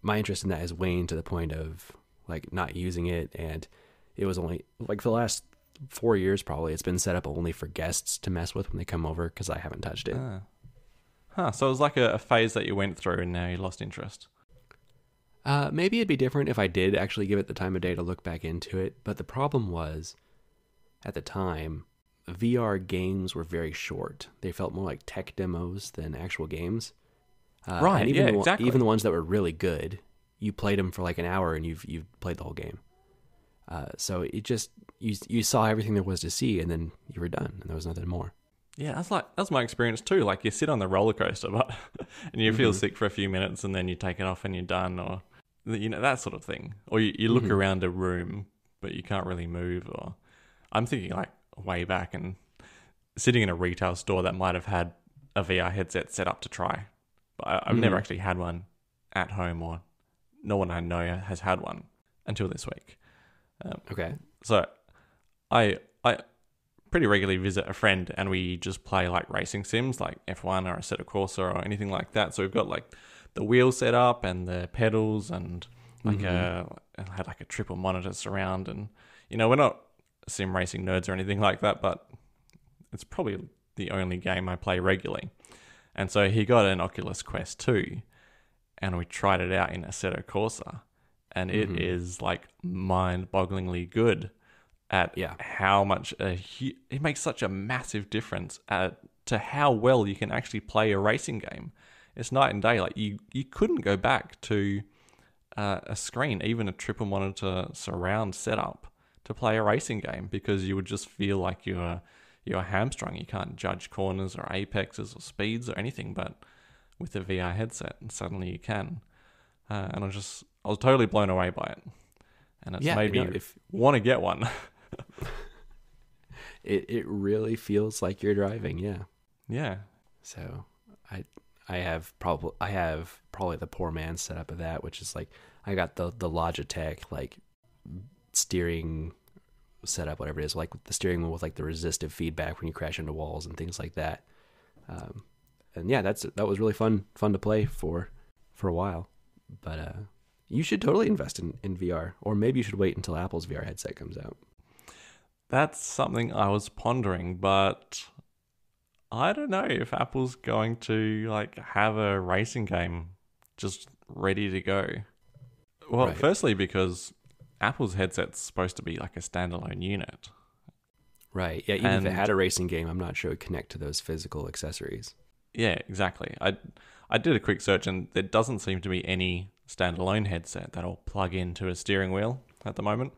S2: my interest in that has waned to the point of like not using it, and it was only like the last 4 years probably it's been set up only for guests to mess with when they come over because I haven't touched it.
S1: So it was like a phase that you went through and now you lost interest.
S2: Maybe it'd be different if I did actually give it the time of day to look back into it, but the problem was at the time VR games were very short. They felt more like tech demos than actual games.
S1: Right,
S2: And even
S1: yeah, exactly.
S2: even the ones that were really good, you played them for like an hour and you've played the whole game. So it just you saw everything there was to see, and then you were done, and there was nothing more.
S1: Yeah, that's my experience too. Like you sit on the roller coaster, but and you feel sick for a few minutes, and then you take it off and you're done, or that sort of thing. Or you look around a room, but you can't really move. Or I'm thinking like way back and sitting in a retail store that might have had a VR headset set up to try, but I've never actually had one at home, or no one I know has had one until this week.
S2: Okay.
S1: So I pretty regularly visit a friend and we just play like racing sims like F1 or Assetto Corsa or anything like that. So we've got like the wheel set up and the pedals and like I had like a triple monitor surround, and we're not sim racing nerds or anything like that, but it's probably the only game I play regularly. And so he got an Oculus Quest 2 and we tried it out in Assetto Corsa, and it is like mind-bogglingly good at how much it makes such a massive difference to how well you can actually play a racing game. It's night and day. Like you couldn't go back to a screen, even a triple monitor surround setup, to play a racing game, because you would just feel like you're hamstrung. You can't judge corners or apexes or speeds or anything, but with a VR headset, and suddenly you can. And I was totally blown away by it, and it's made me want to get one.
S2: It really feels like you're driving, yeah.
S1: Yeah.
S2: So I have probably the poor man's setup of that, which is like I got the Logitech like steering setup, whatever it is, like the steering wheel with like the resistive feedback when you crash into walls and things like that. And yeah, that was really fun to play for a while. But you should totally invest in VR, or maybe you should wait until Apple's VR headset comes out.
S1: That's something I was pondering, but I don't know if Apple's going to like have a racing game just ready to go. Well,
S2: Right.
S1: Firstly, because Apple's headset's supposed to be like a standalone unit.
S2: Right. Yeah, even if it had a racing game, I'm not sure it would connect to those physical accessories.
S1: Yeah, exactly. I did a quick search, and there doesn't seem to be any standalone headset that'll plug into a steering wheel at the moment.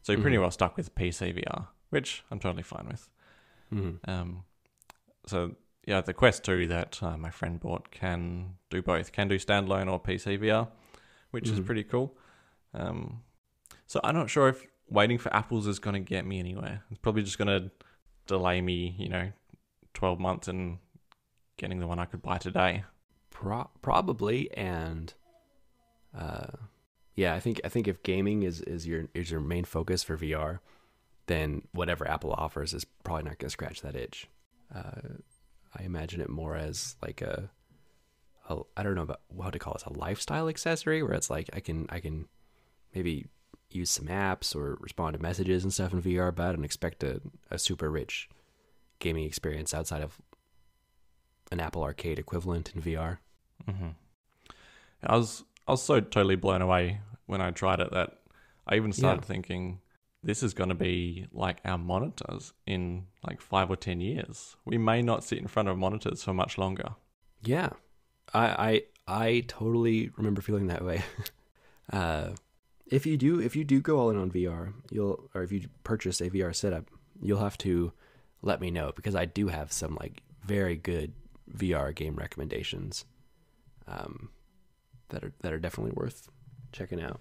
S1: So you're pretty well stuck with PC VR, which I'm totally fine with. So yeah, the Quest 2 that my friend bought can do both. Can do standalone or PC VR, which is pretty cool. So I'm not sure if waiting for Apple's is going to get me anywhere. It's probably just going to delay me, 12 months and getting the one I could buy today.
S2: Probably, and yeah, I think if gaming is your main focus for VR, then whatever Apple offers is probably not going to scratch that itch. I imagine it more as like a I don't know about how to call it, a lifestyle accessory, where it's like I can maybe use some apps or respond to messages and stuff in VR, but I don't expect a super rich gaming experience outside of an Apple Arcade equivalent in VR.
S1: I was so totally blown away when I tried it that I even started thinking, this is going to be like our monitors in like 5 or 10 years. We may not sit in front of monitors for much longer.
S2: Yeah, I totally remember feeling that way. If you do go all in on VR, or if you purchase a VR setup, you'll have to let me know, because I do have some like very good VR game recommendations that are definitely worth checking out.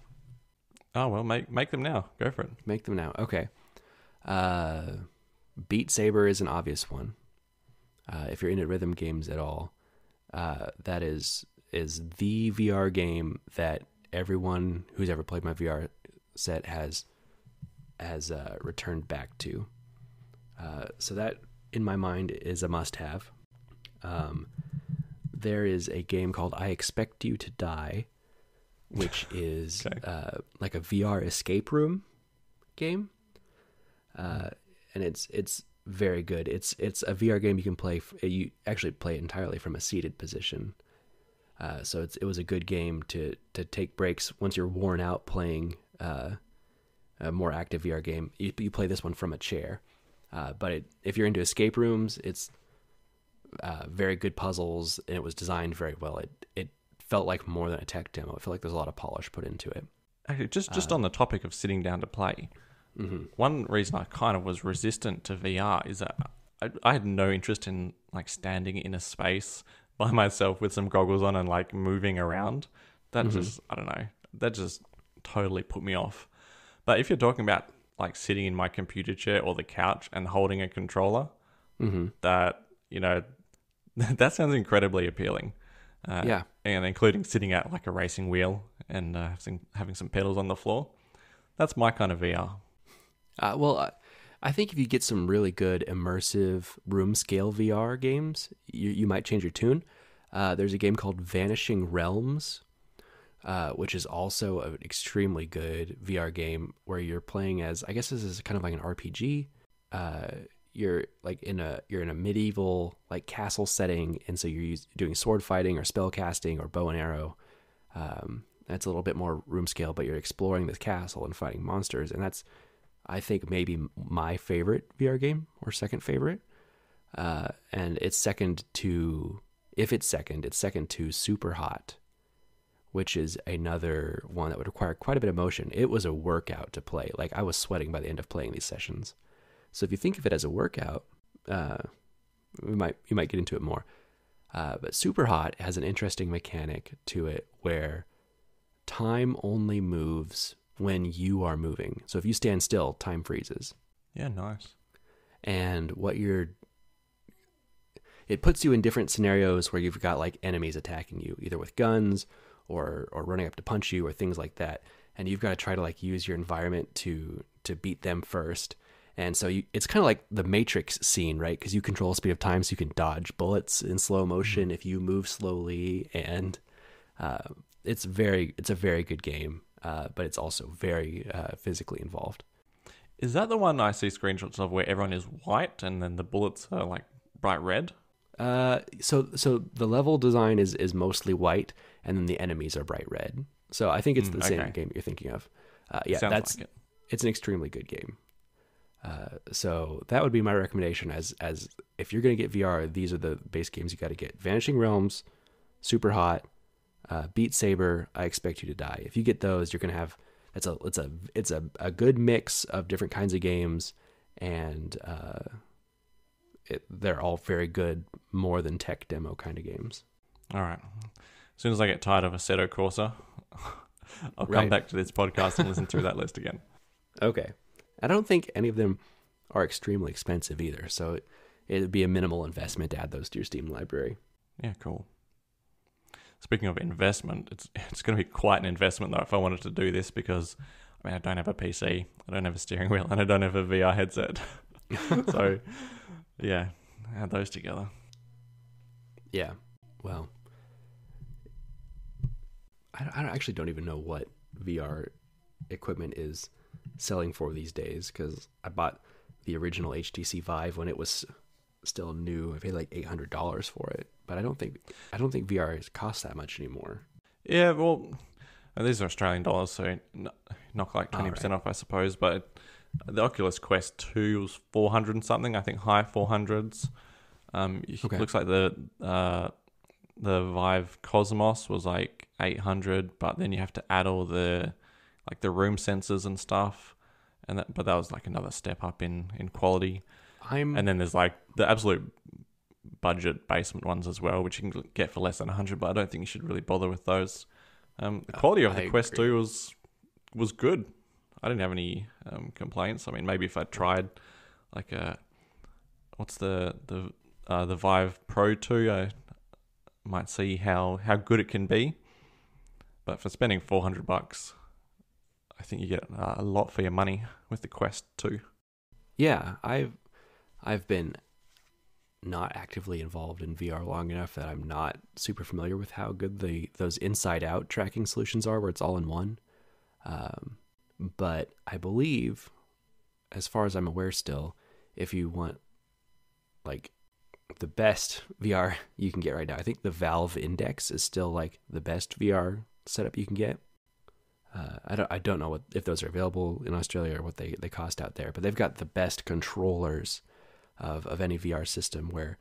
S1: Oh well, make them now. Go for it.
S2: Make them now. Okay. Beat Saber is an obvious one. If you're into rhythm games at all, that is the VR game that everyone who's ever played my VR set has returned back to. So that, in my mind, is a must-have. There is a game called I Expect You to Die, which is like a VR escape room game, and it's very good. It's a VR game you can play. You actually play it entirely from a seated position. So it was a good game to take breaks once you're worn out playing a more active VR game. You play this one from a chair. But if you're into escape rooms, it's very good puzzles, and it was designed very well. It felt like more than a tech demo. It felt like there's a lot of polish put into it.
S1: Actually, just on the topic of sitting down to play, one reason I kind of was resistant to VR is that I had no interest in like standing in a space by myself with some goggles on and like moving around. That just, I don't know, that just totally put me off. But if you're talking about like sitting in my computer chair or the couch and holding a controller, that, you know, that sounds incredibly appealing.
S2: Yeah.
S1: And including sitting at like a racing wheel and having some pedals on the floor. That's my kind of VR.
S2: I think if you get some really good immersive room scale VR games, you might change your tune. There's a game called Vanishing Realms, which is also an extremely good VR game where you're playing as, I guess this is kind of like an RPG. You're in a medieval like castle setting, and so you're doing sword fighting or spell casting or bow and arrow. That's a little bit more room scale, but you're exploring this castle and fighting monsters, and that's, I think, maybe my favorite VR game or second favorite. And it's second to, if it's second, it's second to Super Hot, which is another one that would require quite a bit of motion. It was a workout to play. Like, I was sweating by the end of playing these sessions. So if you think of it as a workout, you might get into it more. But Super Hot has an interesting mechanic to it where time only moves when you are moving. So if you stand still, time freezes.
S1: Yeah, nice.
S2: And it puts you in different scenarios where you've got like enemies attacking you, either with guns or running up to punch you or things like that. And you've got to try to like use your environment to beat them first. And so it's kind of like the Matrix scene, right? Because you control speed of time, so you can dodge bullets in slow motion if you move slowly. And it's a very good game, but it's also very physically involved.
S1: Is that the one I see screenshots of where everyone is white and then the bullets are like bright red?
S2: So the level design is mostly white, and then the enemies are bright red. So I think it's the same game you're thinking of.
S1: Sounds like it.
S2: It's an extremely good game. So that would be my recommendation as if you're going to get VR, these are the base games you got to get. Vanishing Realms, Super Hot, Beat Saber, I Expect You to Die. If you get those, you're going to have, it's a good mix of different kinds of games, and they're all very good, more than tech demo kind of games.
S1: All right. As soon as I get tired of Assetto Corsa, I'll come back to this podcast and listen through that list again.
S2: Okay. I don't think any of them are extremely expensive either, so it'd be a minimal investment to add those to your Steam library.
S1: Yeah, cool. Speaking of investment, it's going to be quite an investment though if I wanted to do this, because I don't have a PC, I don't have a steering wheel, and I don't have a VR headset. So, yeah, add those together.
S2: Yeah, well, I actually don't even know what VR equipment is selling for these days, because I bought the original HTC Vive when it was still new. I paid like $800 for it, but I don't think VR costs that much anymore. Yeah,
S1: well, these are Australian dollars, so knock like 20% off, I suppose. But the Oculus Quest 2 was 400 and something. I think high 400s. Looks like the Vive Cosmos was like 800, but then you have to add all the like the room sensors and stuff, but that was like another step up in quality. And then there's like the absolute budget basement ones as well, which you can get for less than 100, but I don't think you should really bother with those. The quality of the Quest 2 was good. I didn't have any complaints. I mean, maybe if I tried like what's the Vive Pro 2, I might see how good it can be. But for spending $400, I think you get a lot for your money with the Quest 2.
S2: Yeah, I've been not actively involved in VR long enough that I'm not super familiar with how good those inside-out tracking solutions are, where it's all in one. But I believe, as far as I'm aware still, if you want like the best VR you can get right now, I think the Valve Index is still like the best VR setup you can get. I don't know if those are available in Australia or what they cost out there, but they've got the best controllers of any VR system, where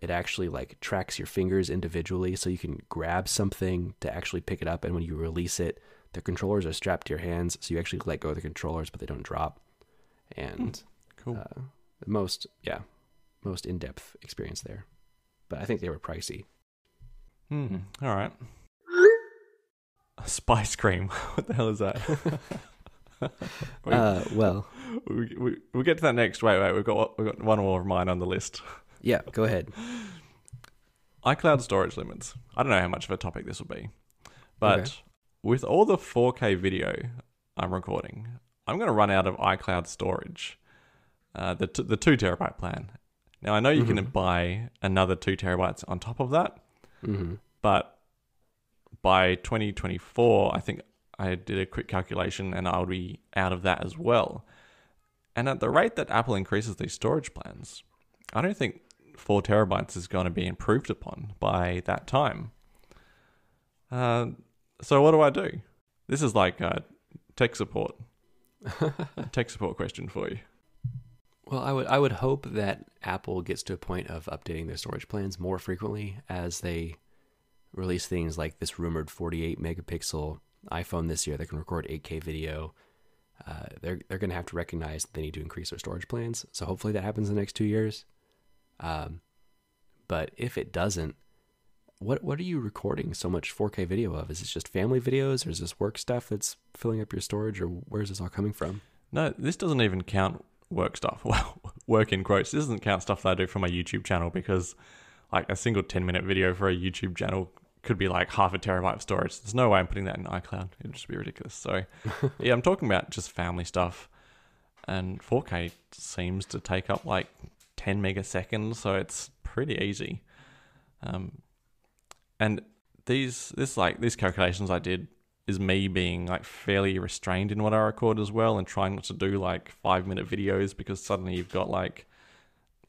S2: It actually like tracks your fingers individually, so you can grab something to actually pick it up, and when you release it, the controllers are strapped to your hands, so you actually let go of the controllers, but they don't drop. And
S1: Cool.
S2: the most in-depth experience there. But I think they were pricey.
S1: All right. Spice cream. What the hell is that?
S2: Well,
S1: we'll get to that next. Wait. We've got one more of mine on the list.
S2: yeah, go ahead.
S1: iCloud storage limits. I don't know how much of a topic this will be, but
S2: Okay.
S1: with all the 4K video I'm recording, I'm going to run out of iCloud storage. The 2 terabyte plan. Now I know you can buy another 2 terabytes on top of that, but by 2024, I think I did a quick calculation and I'll be out of that as well. And at the rate that Apple increases these storage plans, I don't think 4 terabytes is going to be improved upon by that time. So what do I do? This is like tech support. Tech support question for you.
S2: Well, I would hope that Apple gets to a point of updating their storage plans more frequently as they release things like this rumored 48 megapixel iPhone this year that can record 8K video. They're going to have to recognize that they need to increase their storage plans. So hopefully that happens in the next 2 years. But if it doesn't, what are you recording so much 4K video of? Is it just family videos, or is this work stuff that's filling up your storage, or where's this all coming from?
S1: No, this doesn't even count work stuff. Well, work in quotes. This doesn't count stuff that I do for my YouTube channel, because like a single 10-minute video for a YouTube channel could be like half a terabyte of storage. There's no way I'm putting that in iCloud. It'd just be ridiculous. So yeah, I'm talking about just family stuff, and 4K seems to take up like 10 megaseconds, so it's pretty easy. And these calculations I did is me being like fairly restrained in what I record as well, and trying not to do like 5-minute videos, because suddenly you've got like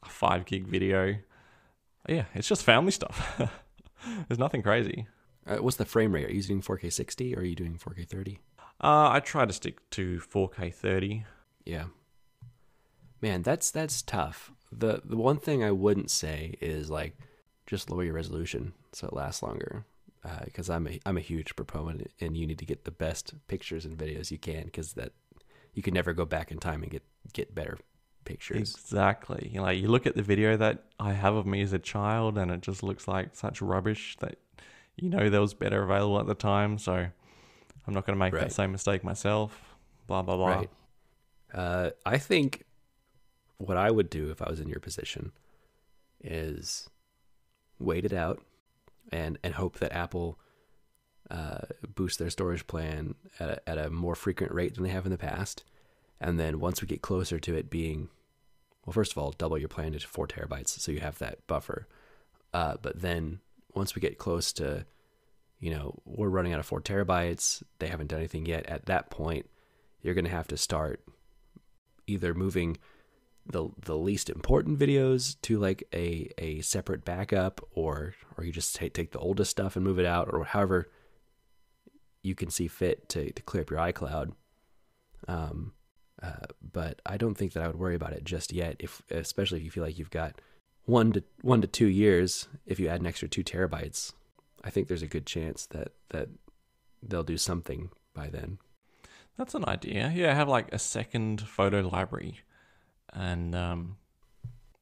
S1: a 5 gig video. Yeah, it's just family stuff. There's nothing crazy.
S2: What's the frame rate? Are you using 4K 60 or are you doing 4K 30?
S1: I try to stick to 4K 30.
S2: Yeah. Man, that's tough. The one thing I wouldn't say is like just lower your resolution so it lasts longer. Because I'm a huge proponent, and you need to get the best pictures and videos you can, because that you can never go back in time and get better pictures.
S1: Exactly. Like you look at the video that I have of me as a child, and it just looks like such rubbish that there was better available at the time. So I'm not going to make that same mistake myself. Blah blah blah.
S2: Right. I think what I would do if I was in your position is wait it out. And hope that Apple boosts their storage plan at a more frequent rate than they have in the past. And then once we get closer to it being, well, first of all, double your plan to 4 terabytes so you have that buffer. But then once we get close to, we're running out of 4 terabytes, they haven't done anything yet. At that point, you're going to have to start either moving the least important videos to like a separate backup, or you just take the oldest stuff and move it out, or however you can see fit to clear up your iCloud. But I don't think that I would worry about it just yet, especially if you feel like you've got 1 to 2 years. If you add an extra 2 terabytes, I think there's a good chance that they'll do something by then.
S1: That's an idea. Yeah, have like a second photo library. And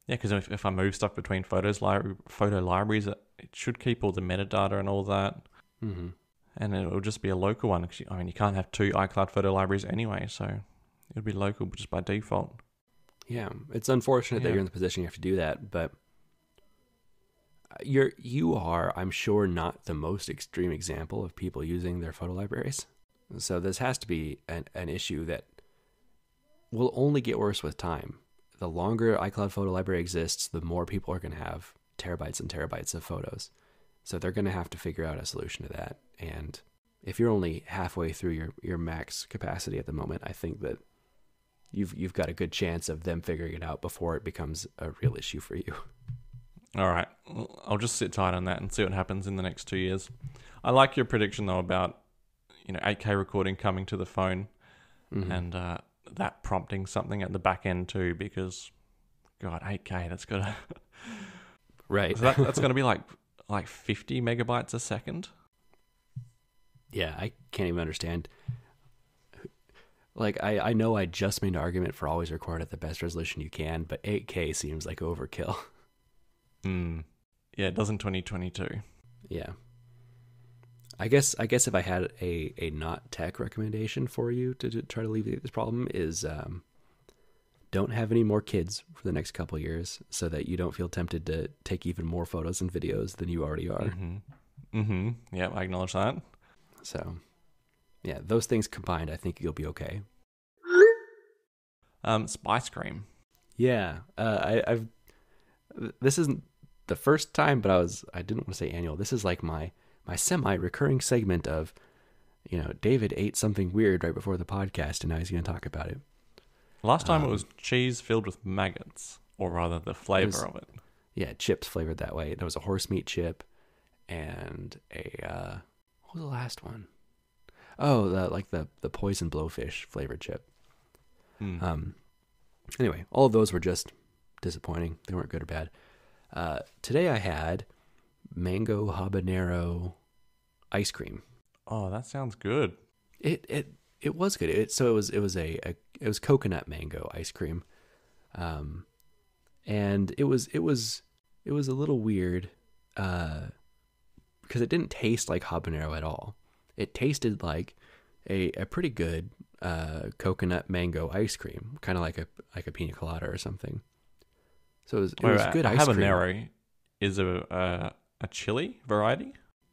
S1: because if I move stuff between photo libraries, it should keep all the metadata and all that.
S2: Mm-hmm.
S1: And it'll just be a local one. I mean, you can't have 2 iCloud photo libraries anyway, so it'll be local just by default.
S2: Yeah, it's unfortunate that you're in the position you have to do that, but you are, I'm sure, not the most extreme example of people using their photo libraries. So this has to be an issue that will only get worse with time. The longer iCloud photo library exists, the more people are going to have terabytes and terabytes of photos. So they're going to have to figure out a solution to that. And if you're only halfway through your max capacity at the moment, I think that you've got a good chance of them figuring it out before it becomes a real issue for you.
S1: All right. I'll just sit tight on that and see what happens in the next 2 years. I like your prediction, though, about 8K recording coming to the phone, and that prompting something at the back end too, because God, 8K, that's gotta
S2: Right.
S1: So that's going to be like 50 megabytes a second.
S2: Yeah, I can't even understand. Like, I know I just made an argument for always record at the best resolution you can, but 8K seems like overkill.
S1: Yeah, it does in 2022.
S2: Yeah. I guess if I had a not tech recommendation for you to try to alleviate this problem is don't have any more kids for the next couple years so that you don't feel tempted to take even more photos and videos than you already are.
S1: Yeah, I acknowledge that.
S2: So, yeah, those things combined, I think you'll be okay.
S1: Spice cream.
S2: Yeah, I've. This isn't the first time, but I didn't want to say annual. This is like my semi-recurring segment of, David ate something weird right before the podcast, and now he's going to talk about it.
S1: Last time it was cheese filled with maggots, or rather the flavor of it.
S2: Yeah, chips flavored that way. There was a horse meat chip, and what was the last one? Oh, the poison blowfish flavored chip. Anyway, all of those were just disappointing. They weren't good or bad. Today I had mango habanero ice cream.
S1: Oh, that sounds good.
S2: It was good. It was coconut mango ice cream, and it was a little weird because it didn't taste like habanero at all. It tasted like a pretty good coconut mango ice cream, kind of like a pina colada or something. So it was good ice cream.
S1: Habanero is a chili variety.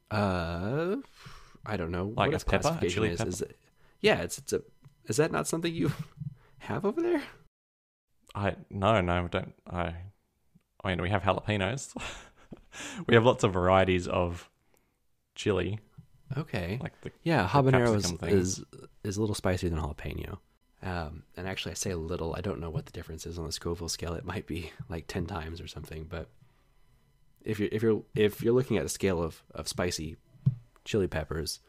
S2: I don't know
S1: like
S2: what
S1: a
S2: its
S1: pepper,
S2: classification
S1: a chili
S2: is.
S1: pepper.
S2: Is that not something you have over there?
S1: No, we don't. I mean, we have jalapenos. We have lots of varieties of chili.
S2: Okay.
S1: Like
S2: habanero
S1: capsicum
S2: is a little spicier than jalapeno. And actually, I say a little. I don't know what the difference is on the Scoville scale. It might be like 10 times or something. But if you're looking at a scale of spicy chili peppers,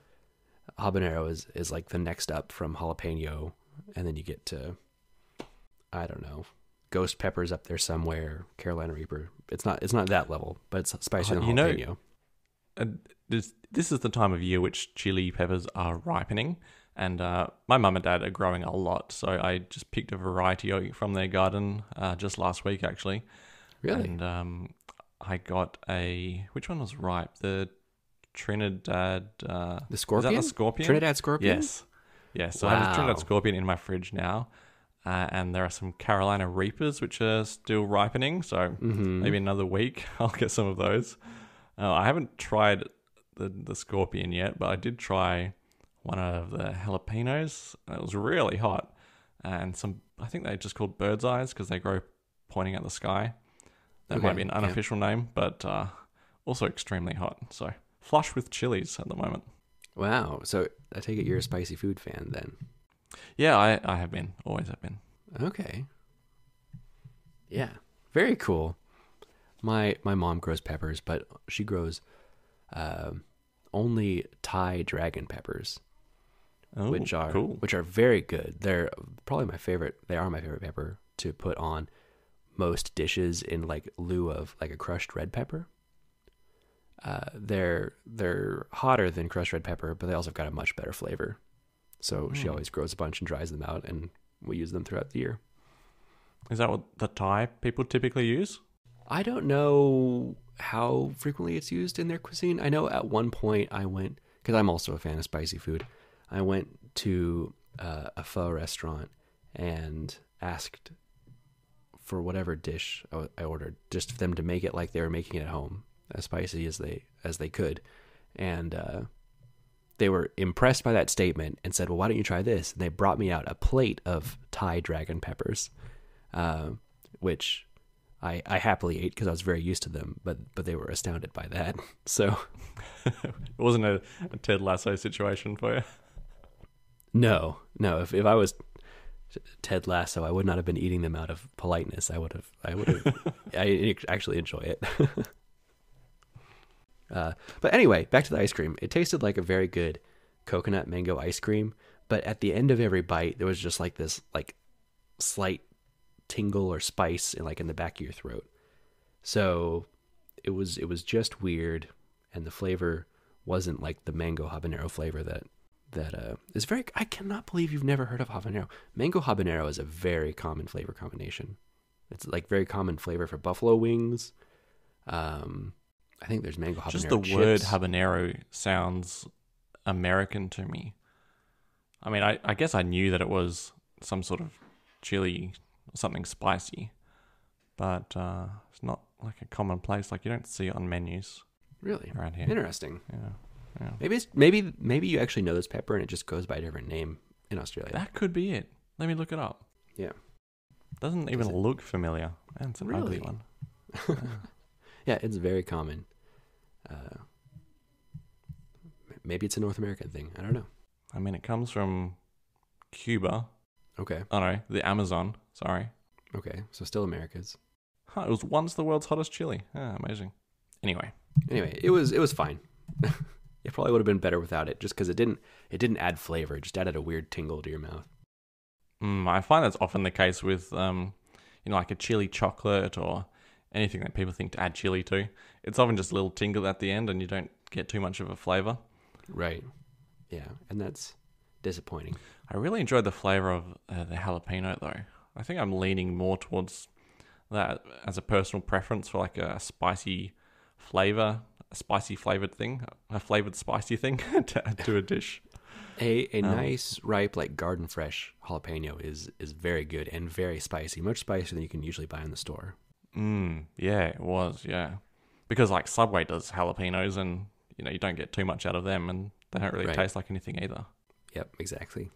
S2: habanero is like the next up from jalapeno, and then you get to, I don't know, ghost peppers up there somewhere, Carolina Reaper. It's not that level, but it's spicier than jalapeno.
S1: This is the time of year which chili peppers are ripening, and my mum and dad are growing a lot, so I just picked a variety from their garden just last week, actually.
S2: Really?
S1: And I got which one was ripe? The Trinidad...
S2: the Scorpion?
S1: Is that the Scorpion?
S2: Trinidad Scorpion?
S1: Yes. So I have a Trinidad Scorpion in my fridge now, and there are some Carolina Reapers which are still ripening, so maybe another week I'll get some of those. I haven't tried the Scorpion yet, but I did try one of the jalapenos. It was really hot, and I think they're just called bird's eyes because they grow pointing at the sky. That might be an unofficial name, but also extremely hot. So flush with chilies at the moment.
S2: Wow. So I take it you're a spicy food fan then.
S1: Yeah, I have been. Always have been.
S2: Okay. Yeah. Very cool. My mom grows peppers, but she grows only Thai dragon peppers, which are very good. They're probably my favorite. They are my favorite pepper to put on most dishes in like lieu of like a crushed red pepper. They're hotter than crushed red pepper, but they also have got a much better flavor. So she always grows a bunch and dries them out, and we use them throughout the year.
S1: Is that what the Thai people typically use?
S2: I don't know how frequently it's used in their cuisine. I know at one point I went, because I'm also a fan of spicy food, I went to a pho restaurant and asked for whatever dish I ordered, just for them to make it like they were making it at home, as spicy as they could. And they were impressed by that statement and said, well, why don't you try this? And they brought me out a plate of Thai dragon peppers, which I happily ate because I was very used to them, but they were astounded by that. So
S1: it wasn't a Ted Lasso situation for you.
S2: No. If I was Ted Lasso, I would not have been eating them out of politeness. I would have. I actually enjoy it. But anyway, back to the ice cream. It tasted like a very good coconut mango ice cream, but at the end of every bite, there was just like this like slight tingle or spice in the back of your throat. So it was just weird, and the flavor wasn't like the mango habanero flavor that is very. I cannot believe you've never heard of habanero. Mango habanero is a very common flavor combination. It's like very common flavor for buffalo wings. I think there's mango habanero
S1: Just the
S2: chips.
S1: word habanero sounds American to me. I mean, I guess I knew that it was some sort of chili or something spicy, but it's not like a commonplace. Like, you don't see it on menus
S2: Really
S1: around here.
S2: interesting.
S1: Yeah.
S2: Maybe you actually know this pepper and it just goes by a different name in Australia.
S1: That could be it. Let me look it up.
S2: Yeah.
S1: Doesn't even look familiar. And it's an ugly one.
S2: Yeah, it's very common. Maybe it's a North American thing. I don't know.
S1: I mean, it comes from Cuba.
S2: Okay.
S1: Oh, no, the Amazon. Sorry.
S2: Okay, so still America's.
S1: Huh, it was once the world's hottest chili. Yeah, amazing. Anyway,
S2: it was fine. It probably would have been better without it, just because it didn't add flavor. It just added a weird tingle to your mouth.
S1: I find that's often the case with, like a chili chocolate or anything that people think to add chili to. It's often just a little tingle at the end, and you don't get too much of a flavor.
S2: Right. Yeah, and that's disappointing.
S1: I really enjoyed the flavor of the jalapeno, though. I think I'm leaning more towards that as a personal preference for like a spicy flavor, a spicy flavored thing, a flavored spicy thing to add to a dish.
S2: A nice ripe like garden fresh jalapeno is very good and very spicy, much spicier than you can usually buy in the store.
S1: Yeah, it was, yeah. Because like Subway does jalapenos, and you don't get too much out of them, and they don't really taste like anything either.
S2: Yep, exactly.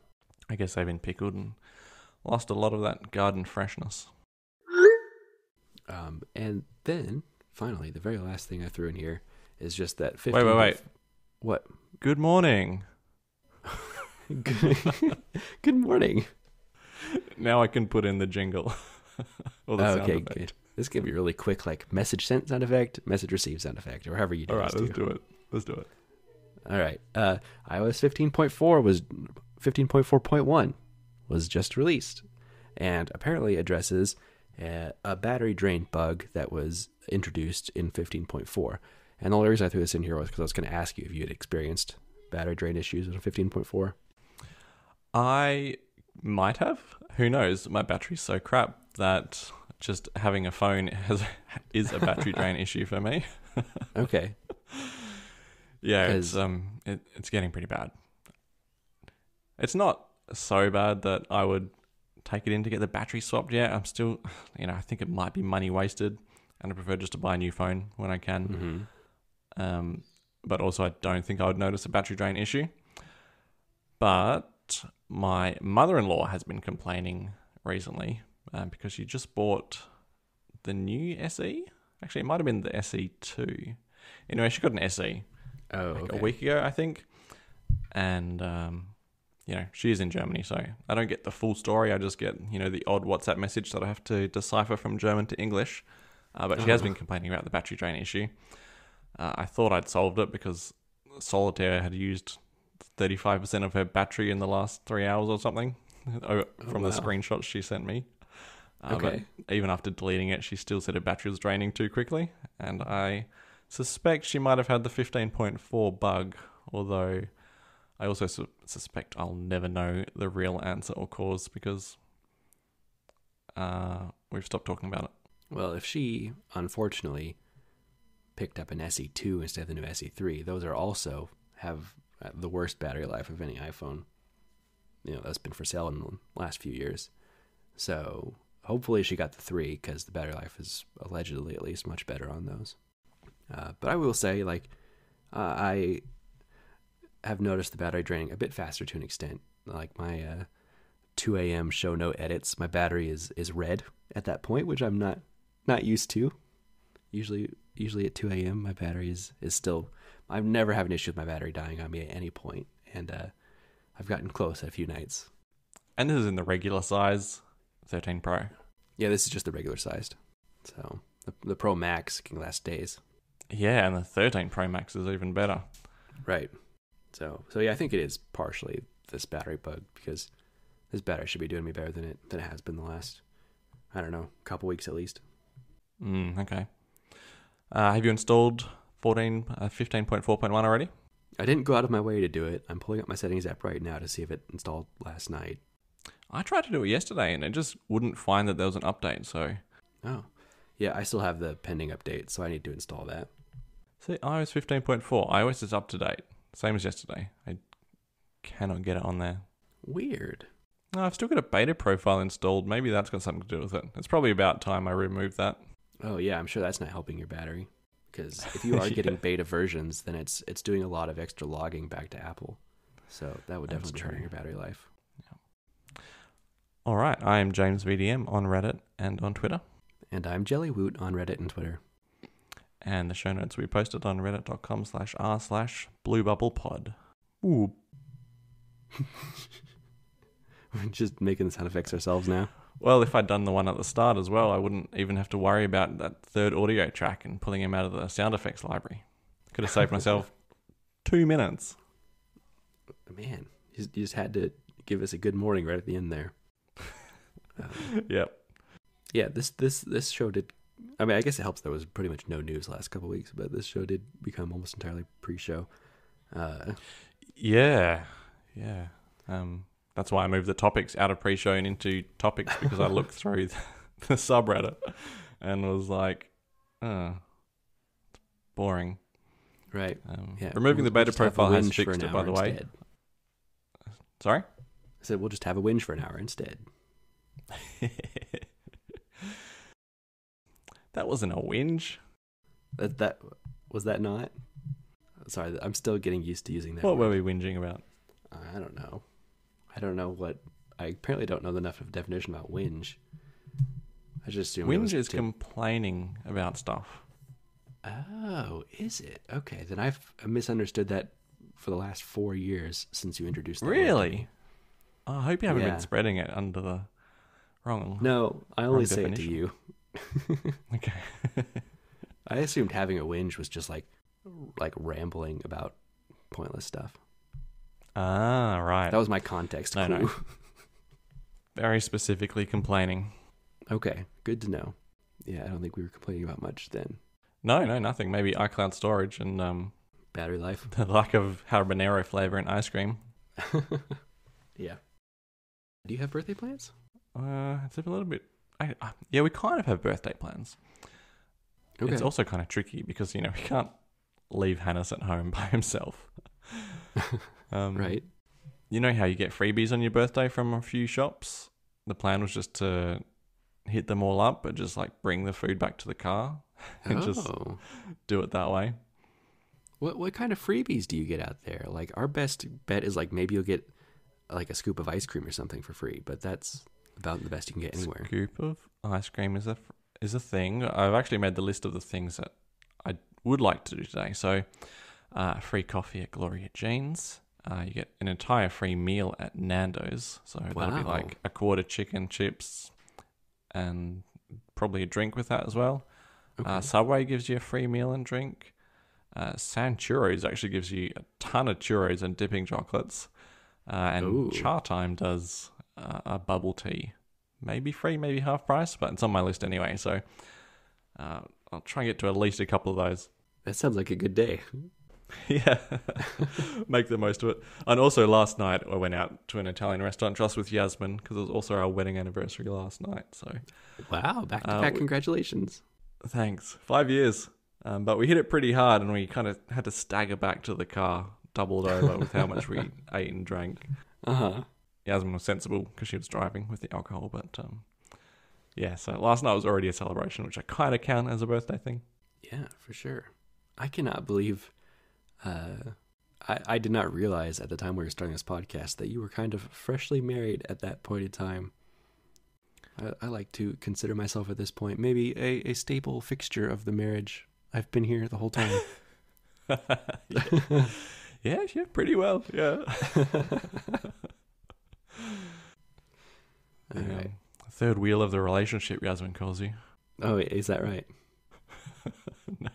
S1: I guess they've been pickled and lost a lot of that garden freshness.
S2: And then finally, the very last thing I threw in here is just that
S1: 15. Wait.
S2: What?
S1: Good morning.
S2: Good morning.
S1: Now I can put in the jingle. Or the sound effect.
S2: Good. This could be really quick, like message sent sound effect, message received sound effect, or however you do it.
S1: All right, let's do it.
S2: All right. iOS 15.4.1 was just released, and apparently addresses a battery drain bug that was introduced in 15.4. And the only reason I threw this in here was because I was going to ask you if you had experienced battery drain issues in 15.4.
S1: I might have. Who knows? My battery's so crap that just having a phone is a battery drain issue for me.
S2: Okay.
S1: Yeah, it's getting pretty bad. It's not so bad that I would take it in to get the battery swapped yet. I'm still, I think it might be money wasted, and I prefer just to buy a new phone when I can. Mm-hmm. But also, I don't think I would notice a battery drain issue. But my mother-in-law has been complaining recently because she just bought the new SE. Actually, it might have been the SE2. Anyway, she got an SE a week ago, I think. And, she's in Germany, so I don't get the full story. I just get, the odd WhatsApp message that I have to decipher from German to English. But she has been complaining about the battery drain issue. I thought I'd solved it because Solitaire had used 35% of her battery in the last 3 hours or something from the screenshots she sent me. But even after deleting it, she still said her battery was draining too quickly. And I suspect she might have had the 15.4 bug, although I also suspect I'll never know the real answer or cause because we've stopped talking about it.
S2: Well, if she, unfortunately, picked up an SE2 instead of the new SE3, those are also have the worst battery life of any iPhone, that's been for sale in the last few years. So hopefully she got the 3 because the battery life is allegedly at least much better on those. But I will say, I have noticed the battery draining a bit faster to an extent. Like my 2 a.m. show no edits, my battery is red at that point, which I'm not used to. Usually at 2 a.m. my battery is still. I've never had an issue with my battery dying on me at any point, and I've gotten close at a few nights.
S1: And this is in the regular size 13 Pro.
S2: Yeah, this is just the regular sized. So the Pro Max can last days.
S1: Yeah, and the 13 Pro Max is even better.
S2: Right. So yeah, I think it is partially this battery bug because this battery should be doing me better than it has been the last, I don't know, couple weeks at least.
S1: Okay. Have you installed 15.4.1 already?
S2: I didn't go out of my way to do it. I'm pulling up my settings app right now to see if it installed last night.
S1: I tried to do it yesterday and it just wouldn't find that there was an update, so...
S2: Oh. Yeah, I still have the pending update, so I need to install that.
S1: See, iOS 15.4. iOS is up to date. Same as yesterday. I cannot get it on there.
S2: Weird.
S1: No, I've still got a beta profile installed. Maybe that's got something to do with it. It's probably about time I removed that.
S2: Oh, yeah, I'm sure that's not helping your battery. Because if you are getting
S1: Yeah.
S2: beta versions, then it's doing a lot of extra logging back to Apple. So that would
S1: That's
S2: definitely be hurting your battery life.
S1: All right, I am James VDM on Reddit and on Twitter.
S2: And I'm Jellywoot on Reddit and Twitter.
S1: And the show notes will be posted on reddit.com/r/bluebubblepod. Ooh.
S2: We're just making the sound effects ourselves now.
S1: Well, if I'd done the one at the start as well, I wouldn't even have to worry about that third audio track and pulling him out of the sound effects library. Could have saved myself 2 minutes.
S2: Man, you just had to give us a good morning right at the end there.
S1: Yep.
S2: Yeah, this show did. I mean, I guess it helps there was pretty much no news the last couple of weeks, but this show did become almost entirely pre-show.
S1: Yeah. That's why I moved the topics out of pre-show and into topics, because I looked through the subreddit and was like, it's boring.
S2: Right. Yeah.
S1: Removing the beta
S2: just have a
S1: profile has
S2: whinge for
S1: fixed
S2: an
S1: it, by
S2: hour
S1: the way.
S2: instead.
S1: Sorry?
S2: I said we'll just have a whinge for an hour instead.
S1: That wasn't a whinge.
S2: That was that not? Sorry, I'm still getting used to using that.
S1: What were
S2: word.
S1: we whinging about?
S2: I don't know. I don't know what. I apparently don't know enough of a definition about whinge. I just assume
S1: Whinge is complaining about stuff.
S2: Oh, is it? Okay, then I've misunderstood that for the last 4 years since you introduced that word to me.
S1: Really? Oh, I hope you haven't
S2: Yeah.
S1: been spreading it under the wrong.
S2: No, I only
S1: Wrong
S2: say it to
S1: definition.
S2: you.
S1: Okay.
S2: I assumed having a whinge was just like rambling about pointless stuff.
S1: Ah, right.
S2: That was my context clue.
S1: No. Very specifically complaining.
S2: Okay, good to know. Yeah, I don't think we were complaining about much then.
S1: No, nothing. Maybe iCloud storage and
S2: Battery life.
S1: the lack of habanero flavor in ice cream.
S2: Yeah. Do you have birthday plans?
S1: It's a little bit... yeah, we kind of have birthday plans.
S2: Okay.
S1: It's also kind of tricky because, we can't leave Hannes at home by himself.
S2: Right.
S1: You know how you get freebies on your birthday from a few shops? The plan was just to hit them all up, but just bring the food back to the car and just do it that way.
S2: What kind of freebies do you get out there? Like, our best bet is maybe you'll get a scoop of ice cream or something for free, but that's about the best you can get anywhere.
S1: Scoop of ice cream is a thing. I've actually made the list of the things that I would like to do today. So, free coffee at Gloria Jean's. You get an entire free meal at Nando's. So that'll be
S2: Wow.
S1: a quarter chicken, chips, and probably a drink with that as well.
S2: Okay.
S1: Subway gives you a free meal and drink. San Churros actually gives you a ton of churros and dipping chocolates. And
S2: Ooh.
S1: Char Time does a bubble tea. Maybe free, maybe half price, but it's on my list anyway. So I'll try and get to at least a couple of those.
S2: That sounds like a good day.
S1: Yeah, make the most of it. And also last night I went out to an Italian restaurant just with Yasmin because it was also our wedding anniversary last night. So
S2: Wow, back to back. Congratulations.
S1: thanks. 5 years. But we hit it pretty hard and we kind of had to stagger back to the car, doubled over with how much we ate and drank.
S2: Uh-huh.
S1: Yasmin was sensible because she was driving with the alcohol. But yeah, so last night was already a celebration, which I kind of count as a birthday thing.
S2: Yeah, for sure. I cannot believe... I did not realize at the time we were starting this podcast that you were kind of freshly married at that point in time. I like to consider myself at this point maybe a staple fixture of the marriage. I've been here the whole time.
S1: Yeah, pretty well. Yeah.
S2: All right.
S1: Third wheel of the relationship, Yasmin calls you.
S2: Oh, is that right?
S1: No.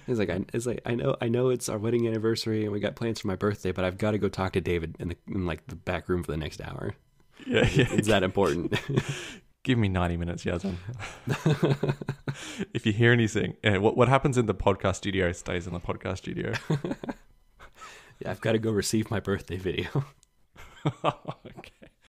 S2: It's like I know it's our wedding anniversary and we got plans for my birthday, but I've got to go talk to David in the back room for the next hour.
S1: Yeah.
S2: It's that important.
S1: Give me 90 minutes, Yasmin. If you hear anything, what happens in the podcast studio stays in the podcast studio.
S2: Yeah, I've got to go receive my birthday video.
S1: Okay.